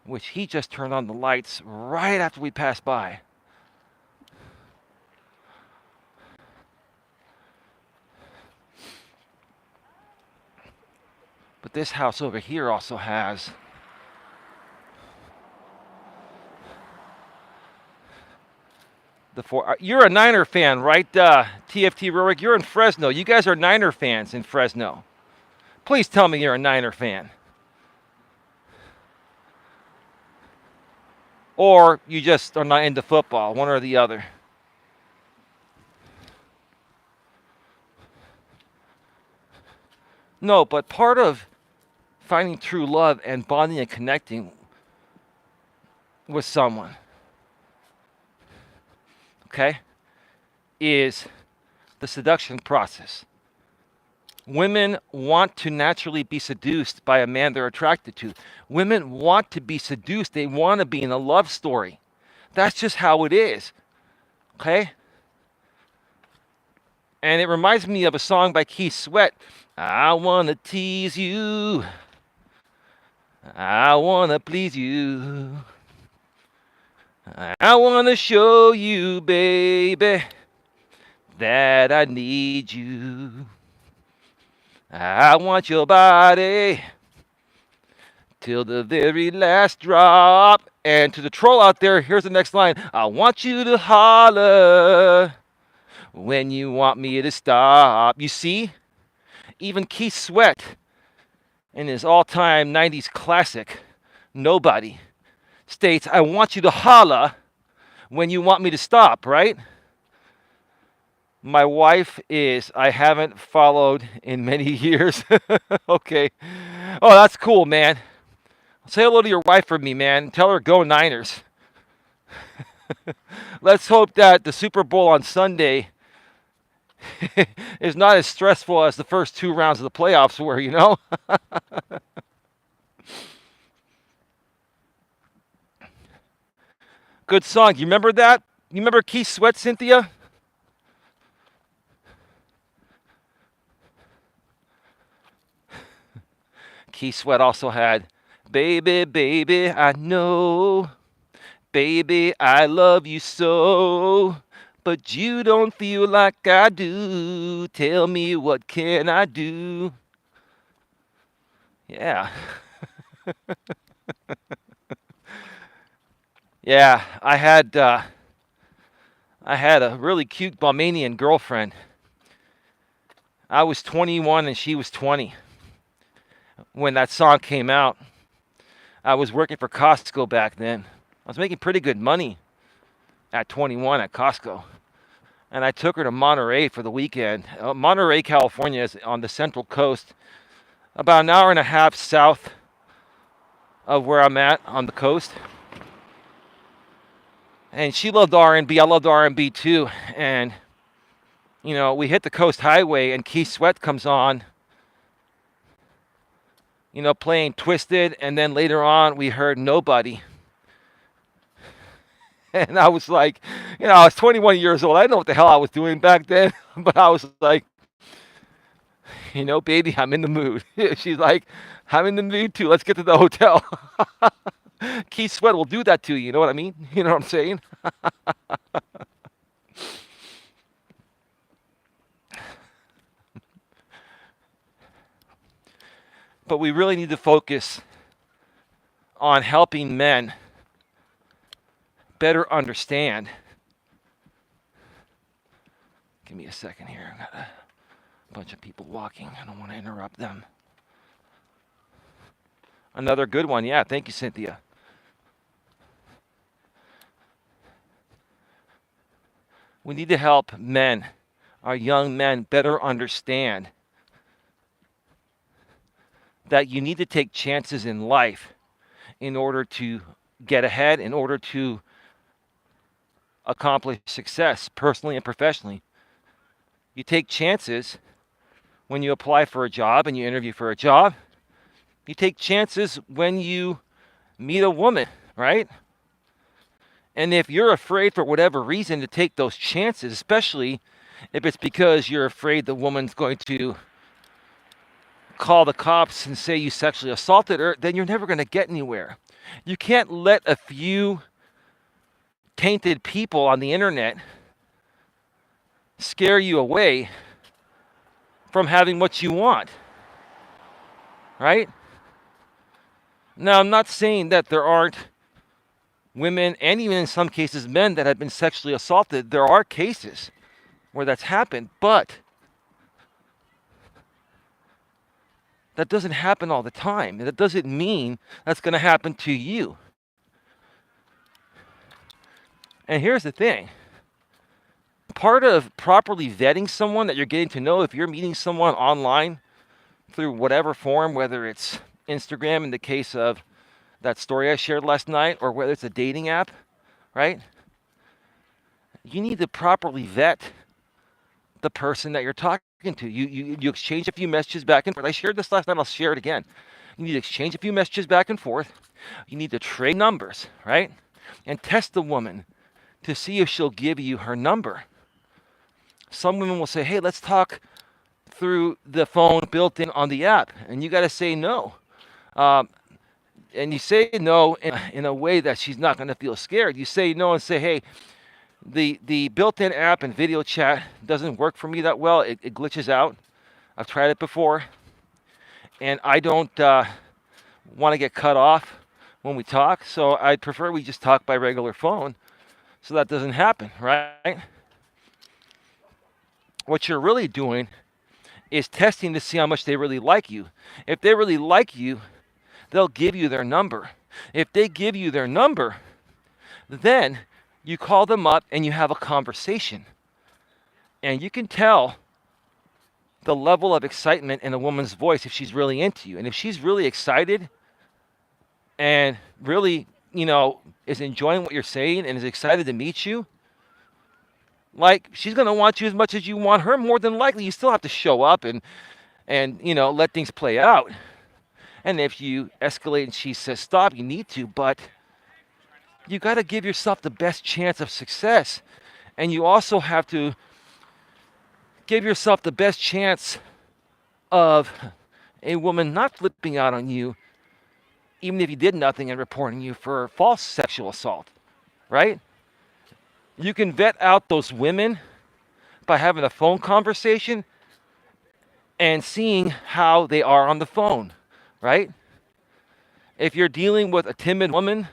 which he just turned on the lights right after we passed by. But this house over here also has the 4. You're a Niner fan, right? TFT Rorik, you're in Fresno. You guys are Niner fans in Fresno. Please tell me you're a Niner fan. or you just are not into football, one or the other. No, but part of finding true love and bonding and connecting with someone, okay, is the seduction process. Women want to naturally be seduced by a man they're attracted to. Women want to be seduced. They want to be in a love story. That's just how it is, okay? And it reminds me of a song by Keith Sweat. I want to tease you. I want to please you. I want to show you, baby, that I need you. I want your body till the very last drop. And to the troll out there, here's the next line. I want you to holler when you want me to stop. You see, even Keith Sweat in his all-time 90s classic, Nobody, states, I want you to holler when you want me to stop, right? My wife is, I haven't followed in many years. Okay. Oh, that's cool, man. Say hello to your wife for me, man. Tell her go Niners. Let's hope that the Super Bowl on Sunday is not as stressful as the first 2 rounds of the playoffs were, you know? Good song. You remember that? You remember Keith Sweat, Cynthia? Keith Sweat also had Baby, baby, I know. Baby, I love you so. But you don't feel like I do. Tell me what can I do? Yeah. Yeah, I had a really cute Balmanian girlfriend. I was 21 and she was 20 when that song came out. I was working for Costco back then. I was making pretty good money at 21 at Costco. And I took her to Monterey for the weekend. Monterey, California is on the central coast, about an hour and a half south of where I'm at on the coast. And she loved R&B. I loved R&B too. And, you know, we hit the coast highway and Keith Sweat comes on, you know, playing Twisted. And then later on, we heard Nobody. And I was like, you know, I was 21 years old. I didn't know what the hell I was doing back then. But I was like, you know, baby, I'm in the mood. She's like, I'm in the mood too. Let's get to the hotel. Keith Sweat will do that to you. You know what I mean? You know what I'm saying? But we really need to focus on helping men better understand. Give me a second here. I got a bunch of people walking. I don't want to interrupt them. Another good one. Yeah, thank you, Cynthia. We need to help men, our young men, better understand that you need to take chances in life in order to get ahead, in order to accomplish success personally and professionally. You take chances when you apply for a job and you interview for a job. You take chances when you meet a woman, right? And if you're afraid for whatever reason to take those chances, especially if it's because you're afraid the woman's going to call the cops and say you sexually assaulted her, then you're never going to get anywhere. You can't let a few tainted people on the internet scare you away from having what you want, right? Now, I'm not saying that there aren't women and even in some cases men that have been sexually assaulted. There are cases where that's happened, but that doesn't happen all the time. And it doesn't mean that's going to happen to you. And here's the thing. Part of properly vetting someone that you're getting to know, if you're meeting someone online through whatever form, whether it's Instagram in the case of that story I shared last night, or whether it's a dating app, right? You need to properly vet the person that you're talking to. You exchange a few messages back and forth. I shared this last night. I'll share it again. You need to exchange a few messages back and forth. You need to trade numbers, right? And test the woman to see if she'll give you her number. Some women will say, hey, let's talk through the phone built in on the app. And you got to say no. And you say no in a way that she's not going to feel scared. You say no and say, hey, the built-in app and video chat doesn't work for me that well. It glitches out. I've tried it before. And I don't want to get cut off when we talk. So I prefer we just talk by regular phone so that doesn't happen, right? What you're really doing is testing to see how much they really like you. If they really like you, they'll give you their number. If they give you their number, then you call them up and you have a conversation. And you can tell the level of excitement in a woman's voice if she's really into you. And if she's really excited and really, is enjoying what you're saying and is excited to meet you, like, she's going to want you as much as you want her. More than likely, you still have to show up and let things play out. And if you escalate and she says stop, you need to, but you got to give yourself the best chance of success. And you also have to give yourself the best chance of a woman not flipping out on you, even if you did nothing and reporting you for false sexual assault, right? You can vet out those women by having a phone conversation and seeing how they are on the phone, right? If you're dealing with a timid woman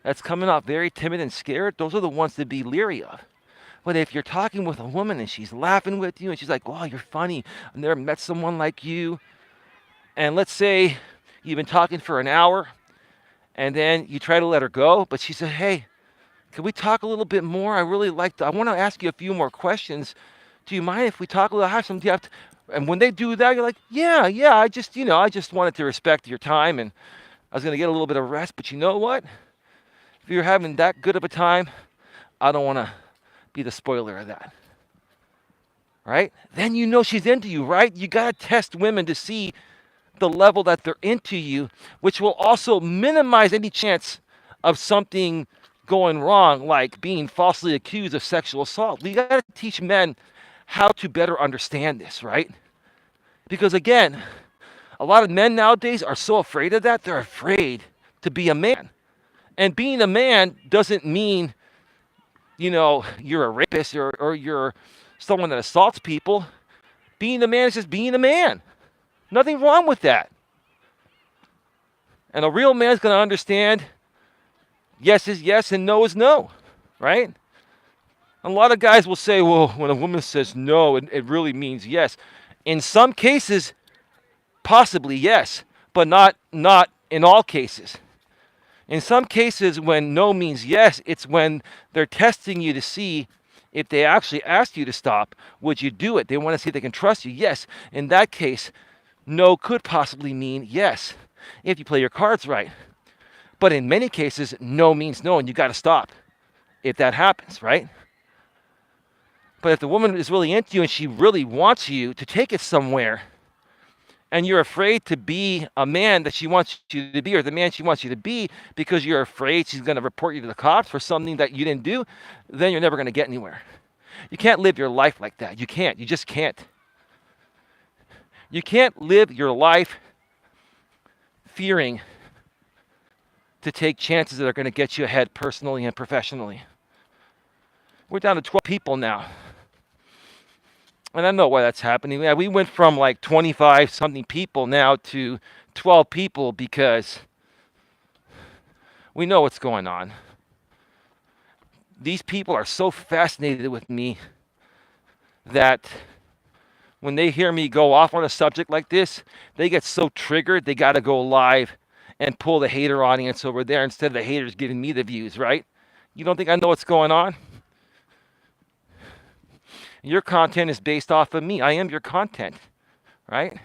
that's coming off very timid and scared, those are the ones to be leery of. But if you're talking with a woman and she's laughing with you and she's like, wow, you're funny, I've never met someone like you. And let's say you've been talking for an hour and then you try to let her go, but she said, hey, can we talk a little bit more? I want to ask you a few more questions. Do you mind if we talk a little? I have some depth. And when they do that, you're like, yeah, I just wanted to respect your time and I was going to get a little bit of rest. But you know what? If you're having that good of a time, I don't want to be the spoiler of that. Right? Then she's into you, right? You got to test women to see the level that they're into you, which will also minimize any chance of something going wrong, like being falsely accused of sexual assault. We got to teach men how to better understand this, right? Because again, a lot of men nowadays are so afraid of that. They're afraid to be a man. And being a man doesn't mean, you're a rapist or you're someone that assaults people. Being a man is just being a man. Nothing wrong with that. And a real man's going to understand yes is yes and no is no, right? A lot of guys will say, well, when a woman says no, it really means yes. In some cases, possibly yes, but not in all cases. In some cases, when no means yes, it's when they're testing you to see if they actually asked you to stop, would you do it? They want to see if they can trust you. Yes, in that case, no could possibly mean yes, if you play your cards right. But in many cases, no means no, and you got to stop if that happens, right? But if the woman is really into you and she really wants you to take it somewhere, and you're afraid to be a man that she wants you to be, or the man she wants you to be, because you're afraid she's going to report you to the cops for something that you didn't do, then you're never going to get anywhere. You can't live your life like that. You can't. You just can't. You can't live your life fearing to take chances that are going to get you ahead personally and professionally. We're down to 12 people now. And I know why that's happening. Yeah, we went from like 25 something people now to 12 people because we know what's going on. These people are so fascinated with me that when they hear me go off on a subject like this, they get so triggered they got to go live and pull the hater audience over there instead of the haters giving me the views, right? You don't think I know what's going on? Your content is based off of me. I am your content, right?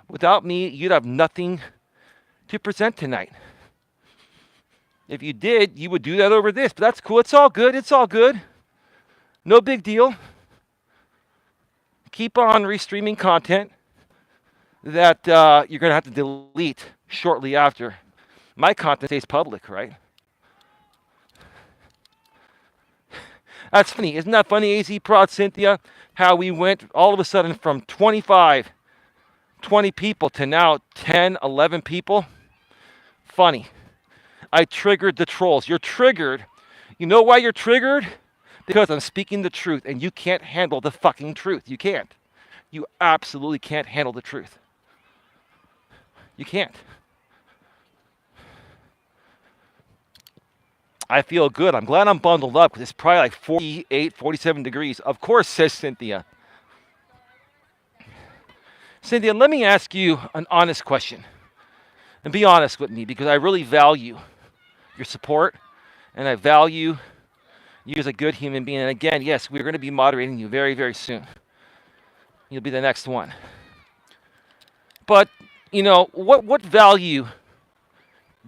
Without me, you'd have nothing to present tonight. If you did, you would do that over this, but that's cool. It's all good. It's all good. No big deal. Keep on restreaming content that you're going to have to delete shortly after. My content stays public, right? That's funny. Isn't that funny, AZ Prod Cynthia? How we went all of a sudden from 25, 20 people to now 10, 11 people? Funny. I triggered the trolls. You're triggered. You know why you're triggered? Because I'm speaking the truth and you can't handle the fucking truth. You can't. You absolutely can't handle the truth. You can't. I feel good. I'm glad I'm bundled up because it's probably like 48, 47 degrees. Of course, says Cynthia. Cynthia, let me ask you an honest question. And be honest with me because I really value your support and I value you as a good human being. And again, yes, we're going to be moderating you very, very soon. You'll be the next one. But, you know, what value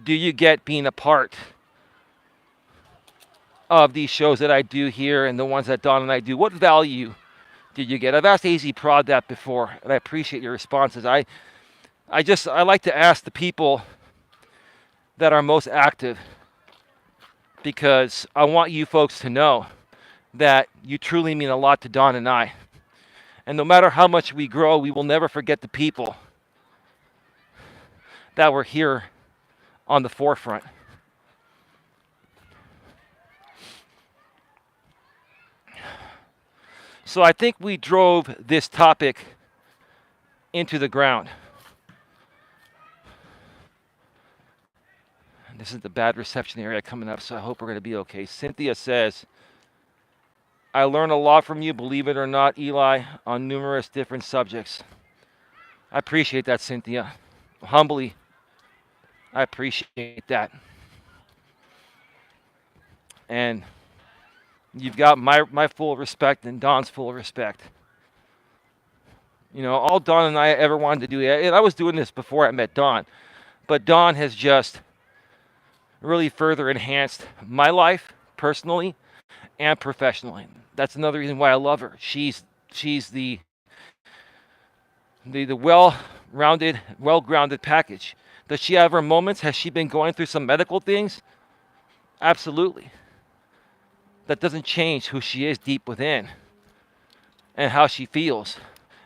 do you get being a part of these shows that I do here and the ones that Don and I do? What value did you get? I've asked AZ Prod that before, and I appreciate your responses. I like to ask the people that are most active because I want you folks to know that you truly mean a lot to Don and I. And no matter how much we grow, we will never forget the people that were here on the forefront. So I think we drove this topic into the ground. And this is the bad reception area coming up, so I hope we're going to be okay. Cynthia says, I learn a lot from you, believe it or not, Eli, on numerous different subjects. I appreciate that, Cynthia. Humbly, I appreciate that. And you've got my full respect and Don's full respect. You know, all Don and I ever wanted to do, and I was doing this before I met Don, but Don has just really further enhanced my life personally and professionally. That's another reason why I love her. She's the well-rounded, well-grounded package. Does she have her moments? Has she been going through some medical things? Absolutely. That doesn't change who she is deep within and how she feels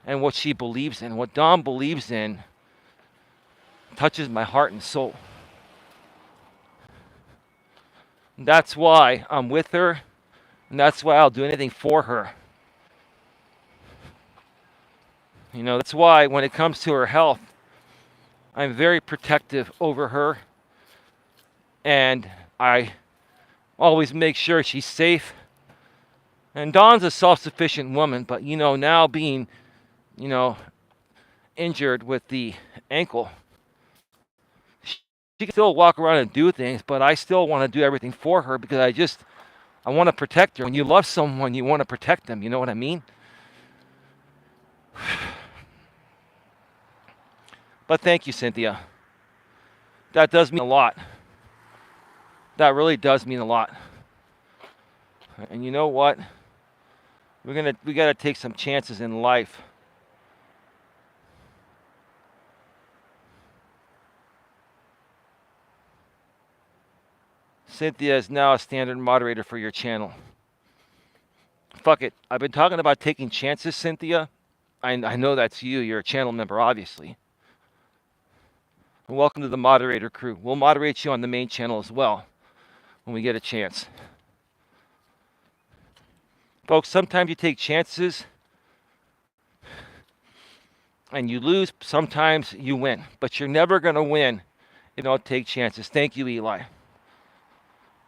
and what she believes in. What Don believes in touches my heart and soul. And that's why I'm with her, and that's why I'll do anything for her. You know, that's why when it comes to her health, I'm very protective over her, and I always make sure she's safe. And Dawn's a self-sufficient woman, but, you know, now being, you know, injured with the ankle, she can still walk around and do things, but I still want to do everything for her because I want to protect her. When you love someone, you want to protect them. You know what I mean? But thank you, Cynthia. That does mean a lot. That really does mean a lot. And you know what? We got to take some chances in life. Cynthia is now a standard moderator for your channel. Fuck it. I've been talking about taking chances, Cynthia. I know that's you. You're a channel member, obviously. And welcome to the moderator crew. We'll moderate you on the main channel as well when we get a chance. Folks, sometimes you take chances and you lose. Sometimes you win. But you're never going to win if you don't take chances. Thank you, Eli.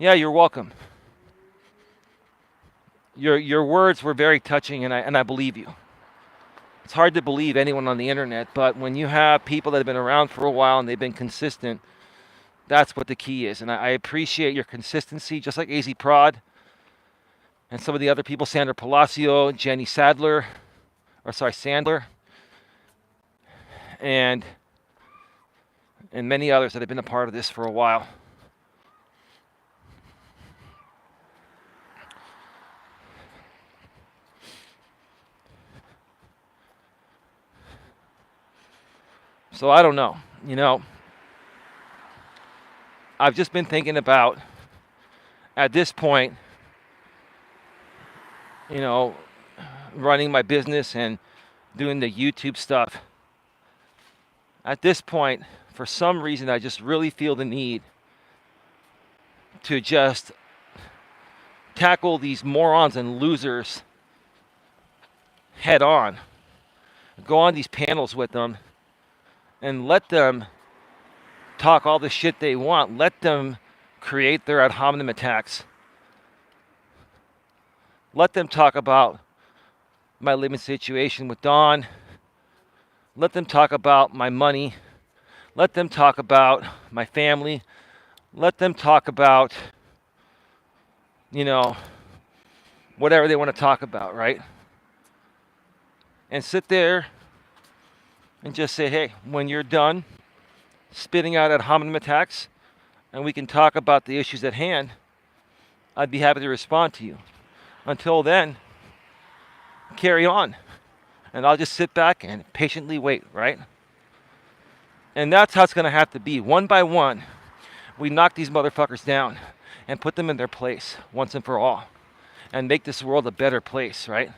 Yeah, you're welcome. Your words were very touching, and I believe you. It's hard to believe anyone on the internet, but when you have people that have been around for a while and they've been consistent, That's what the key is. And I appreciate your consistency, just like AZ Prod and some of the other people, Sandra Palacio, Jenny Sandler, and many others that have been a part of this for a while. So I don't know. I've just been thinking about, at this point, running my business and doing the YouTube stuff. At this point, for some reason, I just really feel the need to just tackle these morons and losers head on. Go on these panels with them and let them talk all the shit they want. Let them create their ad hominem attacks. Let them talk about my living situation with Dawn. Let them talk about my money. Let them talk about my family. Let them talk about, whatever they want to talk about, right? And sit there and just say, hey, when you're done spitting out ad hominem attacks and we can talk about the issues at hand, I'd be happy to respond to you. Until then, carry on. And I'll just sit back and patiently wait, right? And that's how it's going to have to be. One by one, we knock these motherfuckers down and put them in their place once and for all. And make this world a better place, right?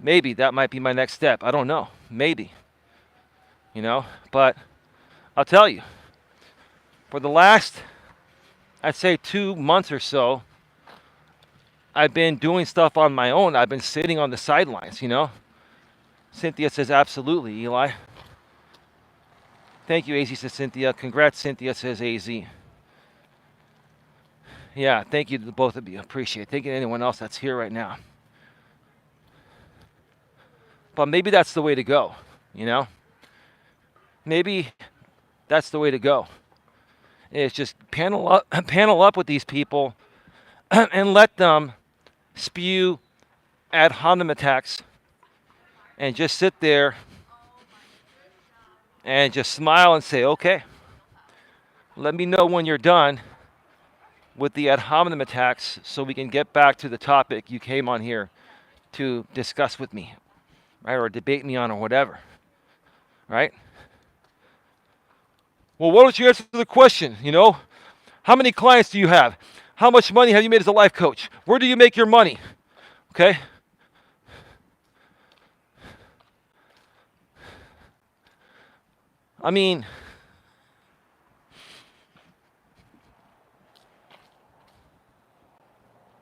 Maybe that might be my next step. I don't know. Maybe. But I'll tell you, for the last, I'd say 2 months or so, I've been doing stuff on my own. I've been sitting on the sidelines, Cynthia says, absolutely, Eli. Thank you, AZ, says Cynthia. Congrats, Cynthia, says AZ. Yeah, thank you to both of you. Appreciate it. Thank you to anyone else that's here right now. But maybe that's the way to go, Maybe that's the way to go. It's just panel up with these people and let them spew ad hominem attacks and just sit there and just smile and say, okay, let me know when you're done with the ad hominem attacks so we can get back to the topic you came on here to discuss with me, right? Or debate me on or whatever, right? Well, why don't you answer the question, How many clients do you have? How much money have you made as a life coach? Where do you make your money? Okay? I mean,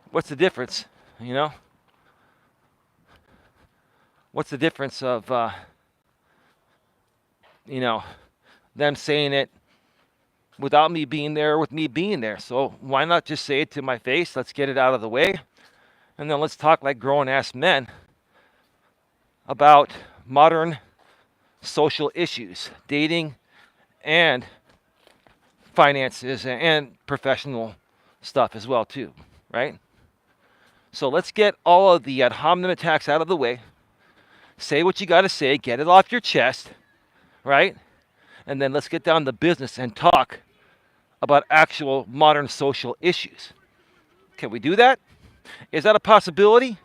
what's the difference, What's the difference of, them saying it without me being there or with me being there? So why not just say it to my face? Let's get it out of the way. And then let's talk like grown-ass men about modern social issues, dating and finances and professional stuff as well too, right? So let's get all of the ad hominem attacks out of the way. Say what you got to say, get it off your chest, right? And then let's get down to business and talk about actual modern social issues. Can we do that? Is that a possibility?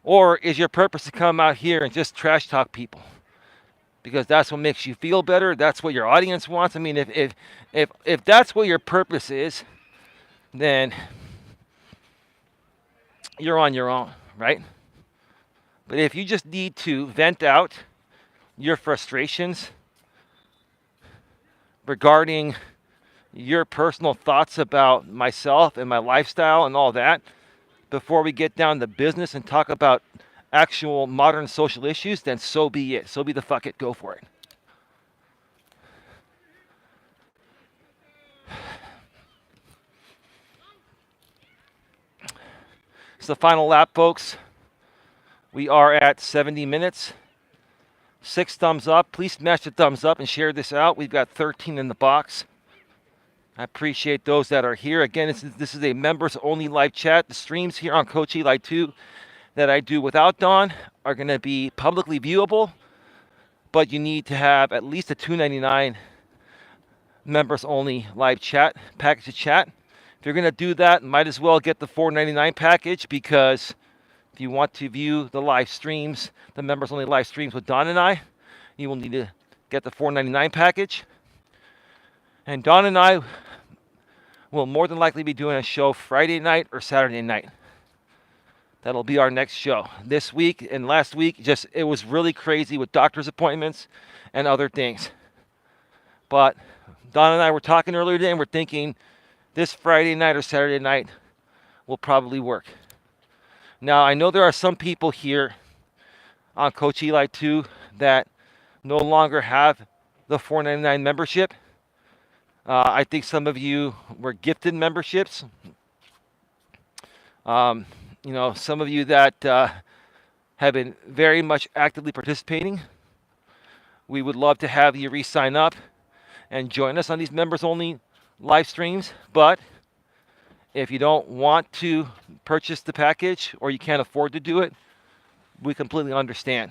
Or is your purpose to come out here and just trash talk people? Because that's what makes you feel better. That's what your audience wants. I mean, if that's what your purpose is, then you're on your own, right? But if you just need to vent out your frustrations regarding your personal thoughts about myself and my lifestyle and all that, before we get down to business and talk about actual modern social issues, then so be it. So be the fuck it. Go for it. It's the final lap, folks. We are at 70 minutes. 6 thumbs up. Please smash the thumbs up and share this out. We've got 13 in the box. I appreciate those that are here. Again, this is a members-only live chat. The streams here on Coach Eli 2 that I do without Don are going to be publicly viewable, but you need to have at least a $2.99 members-only live chat package to chat. If you're going to do that, might as well get the $4.99 package, because if you want to view the live streams, the members-only live streams with Don and I, you will need to get the $4.99 package. And Don and I will more than likely be doing a show Friday night or Saturday night. That'll be our next show. This week and last week, it was really crazy with doctor's appointments and other things. But Don and I were talking earlier today, and we're thinking this Friday night or Saturday night will probably work. Now, I know there are some people here on Coach Eli 2 that no longer have the $4.99 membership. I think some of you were gifted memberships. Some of you that have been very much actively participating. We would love to have you re-sign up and join us on these members-only live streams. But if you don't want to purchase the package, or you can't afford to do it, we completely understand.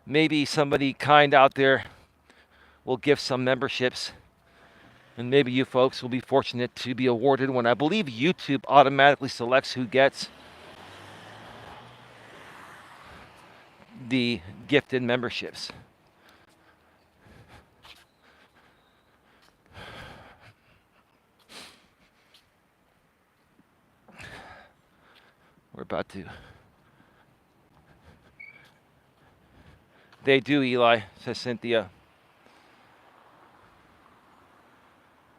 Maybe somebody kind out there will give some memberships, and maybe you folks will be fortunate to be awarded one. I believe YouTube automatically selects who gets the gifted memberships. We're about to. They do, Eli, says Cynthia.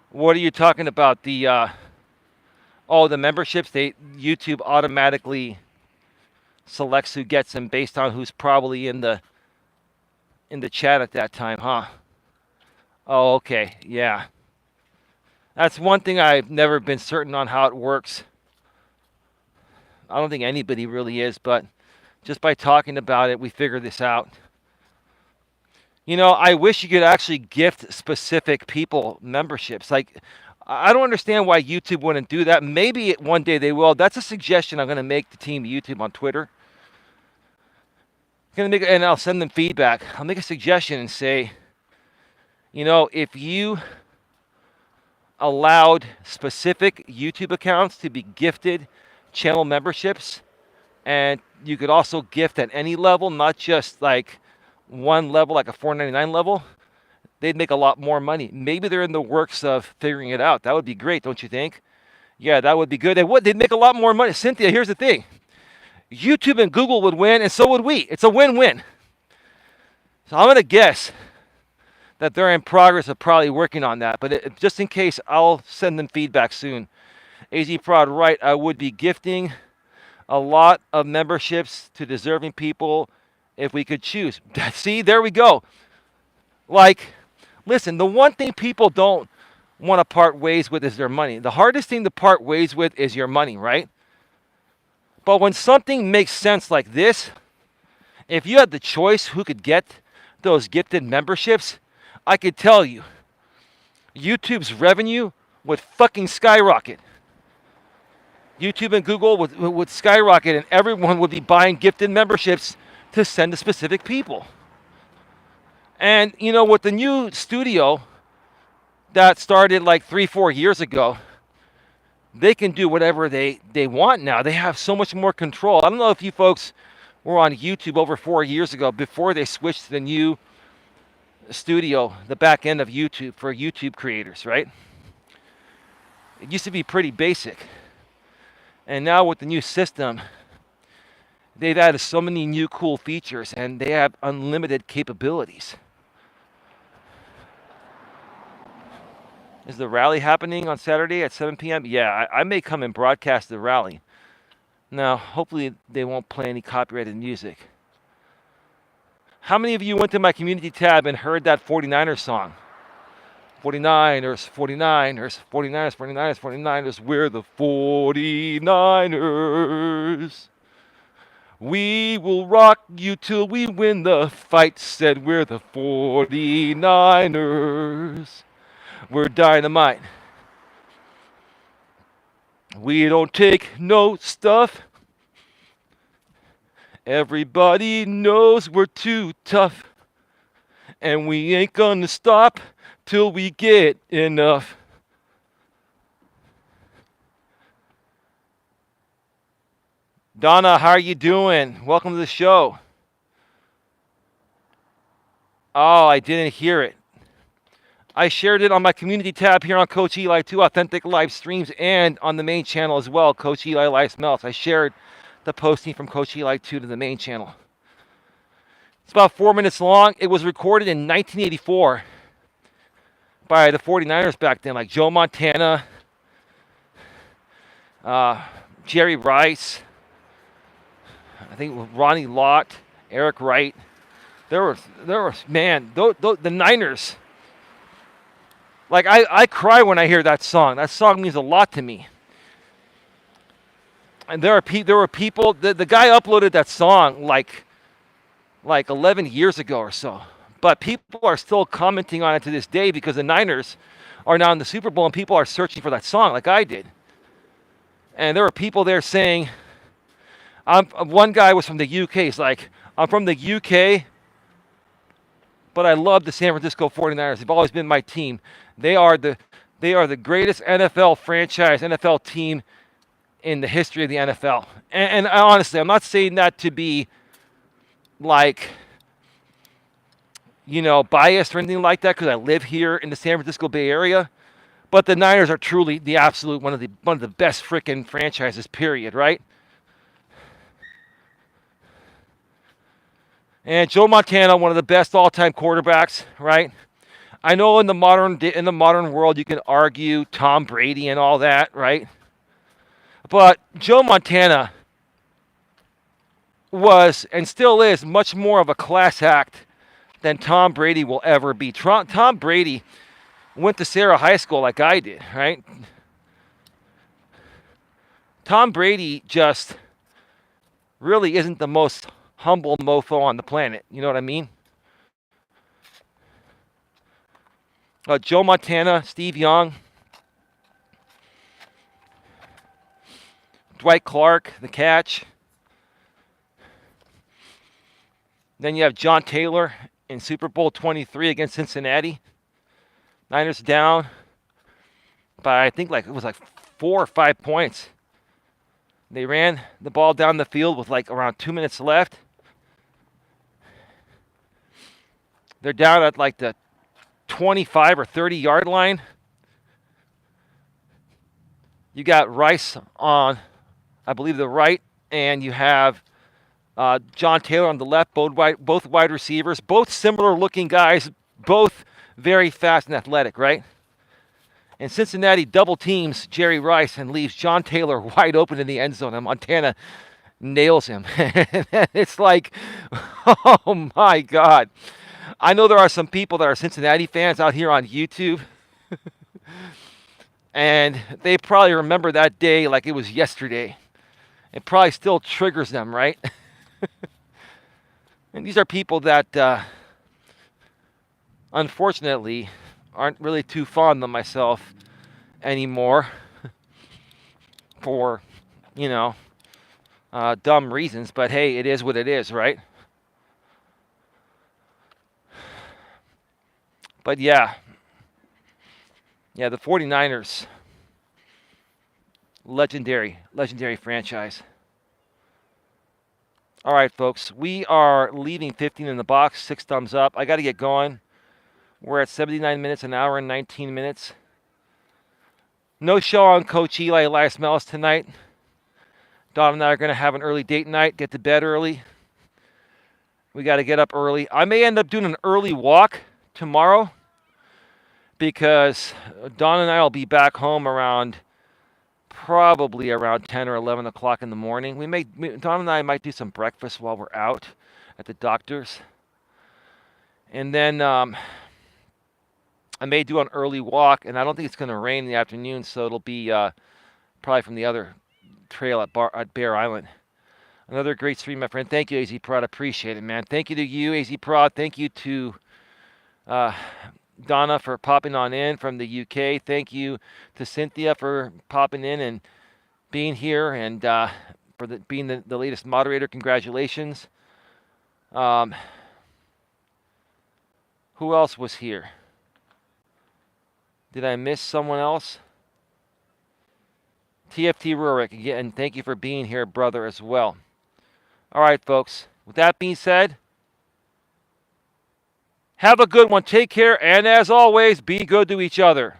What are you talking about? The memberships. YouTube automatically selects who gets them based on who's probably in the chat at that time, huh? Oh, okay, yeah. That's one thing I've never been certain on how it works. I don't think anybody really is, but just by talking about it, we figure this out. I wish you could actually gift specific people memberships. Like, I don't understand why YouTube wouldn't do that. Maybe one day they will. That's a suggestion I'm going to make to Team YouTube on Twitter. And I'll send them feedback. I'll make a suggestion and say, if you allowed specific YouTube accounts to be gifted channel memberships, and you could also gift at any level, not just like one level, like a $4.99 level, they'd make a lot more money. Maybe they're in the works of figuring it out. That would be great, don't you think? Yeah, that would be good. They would. They'd make a lot more money. Cynthia, here's the thing. YouTube and Google would win, and so would we. It's a win-win. So I'm going to guess that they're in progress of probably working on that. But just in case, I'll send them feedback soon. AZ Prod, right, I would be gifting a lot of memberships to deserving people if we could choose. See, there we go. Like, listen, the one thing people don't want to part ways with is their money. The hardest thing to part ways with is your money, right? But when something makes sense like this, if you had the choice who could get those gifted memberships, I could tell you, YouTube's revenue would fucking skyrocket. YouTube and Google would skyrocket, and everyone would be buying gifted memberships to send to specific people. And, with the new studio that started like 3-4 years ago, they can do whatever they want now. They have so much more control. I don't know if you folks were on YouTube over 4 years ago before they switched to the new studio, the back end of YouTube for YouTube creators, right? It used to be pretty basic. And now with the new system, they've added so many new cool features, and they have unlimited capabilities. Is the rally happening on Saturday at 7 p.m.? Yeah, I may come and broadcast the rally. Now, hopefully they won't play any copyrighted music. How many of you went to my community tab and heard that 49ers song? 49ers, 49ers, 49ers, 49ers, 49ers, we're the 49ers. We will rock you till we win the fight, said we're the 49ers. We're dynamite. We don't take no stuff. Everybody knows we're too tough. And we ain't gonna stop till we get enough. Donna, how are you doing? Welcome to the show. Oh, I didn't hear it. I shared it on my community tab here on Coach Eli 2 Authentic Live Streams and on the main channel as well, Coach Eli Elias Melas. I shared the posting from Coach Eli 2 to the main channel. It's about 4 minutes long. It was recorded in 1984 by the 49ers back then, like Joe Montana, Jerry Rice, I think Ronnie Lott, Eric Wright. There was man, the Niners. Like I cry when I hear that song. That song means a lot to me. And there were people. The guy uploaded that song like 11 years ago or so. But people are still commenting on it to this day because the Niners are now in the Super Bowl and people are searching for that song like I did. And there were people there saying, one guy was from the UK. He's like, I'm from the UK, but I love the San Francisco 49ers. They've always been my team. They are the greatest NFL franchise, NFL team in the history of the NFL. And honestly, I'm not saying that to be like, biased or anything like that because I live here in the San Francisco Bay Area. But the Niners are truly the absolute one of the best freaking franchises, period, right? And Joe Montana, one of the best all-time quarterbacks, right? I know in the modern world you can argue Tom Brady and all that, right? But Joe Montana was and still is much more of a class act than Tom Brady will ever be. Tom Brady went to Sarah High School like I did, right? Tom Brady just really isn't the most humble mofo on the planet. You know what I mean? Joe Montana, Steve Young, Dwight Clark, the catch. Then you have John Taylor in Super Bowl 23 against Cincinnati. Niners down by, I think, it was 4 or 5 points. They ran the ball down the field with around 2 minutes left. They're down at the 25 or 30 yard line. You got Rice on, I believe, the right, and you have John Taylor on the left, both wide receivers, both similar looking guys, both very fast and athletic, right? And Cincinnati double teams Jerry Rice and leaves John Taylor wide open in the end zone, and Montana nails him. It's like, oh my God. I know there are some people that are Cincinnati fans out here on YouTube, and they probably remember that day like it was yesterday. It probably still triggers them, right? And these are people that, unfortunately, aren't really too fond of myself anymore for, dumb reasons. But hey, it is what it is, right? But yeah, the 49ers, legendary franchise. All right, folks, we are leaving 15 in the box, 6 thumbs up. I got to get going. We're at 79 minutes, an hour and 19 minutes. No show on Coach Eli, Elias Melas tonight. Don and I are going to have an early date night, get to bed early. We got to get up early. I may end up doing an early walk tomorrow because Don and I will be back home probably around 10 or 11 o'clock in the morning. Don and I might do some breakfast while we're out at the doctor's. And then I may do an early walk, and I don't think it's going to rain in the afternoon, so it'll be probably from the other trail at Bear Island. Another great stream, my friend. Thank you, AZ Prod. Appreciate it, man. Thank you to you, AZ Prod. Thank you to uh, Donna for popping on in from the UK. Thank you to Cynthia for popping in and being here and for being the latest moderator. Congratulations. Who else was here? Did I miss someone else? TFT Rurik, again, thank you for being here, brother, as well. All right, folks. With that being said, have a good one. Take care. And as always, be good to each other.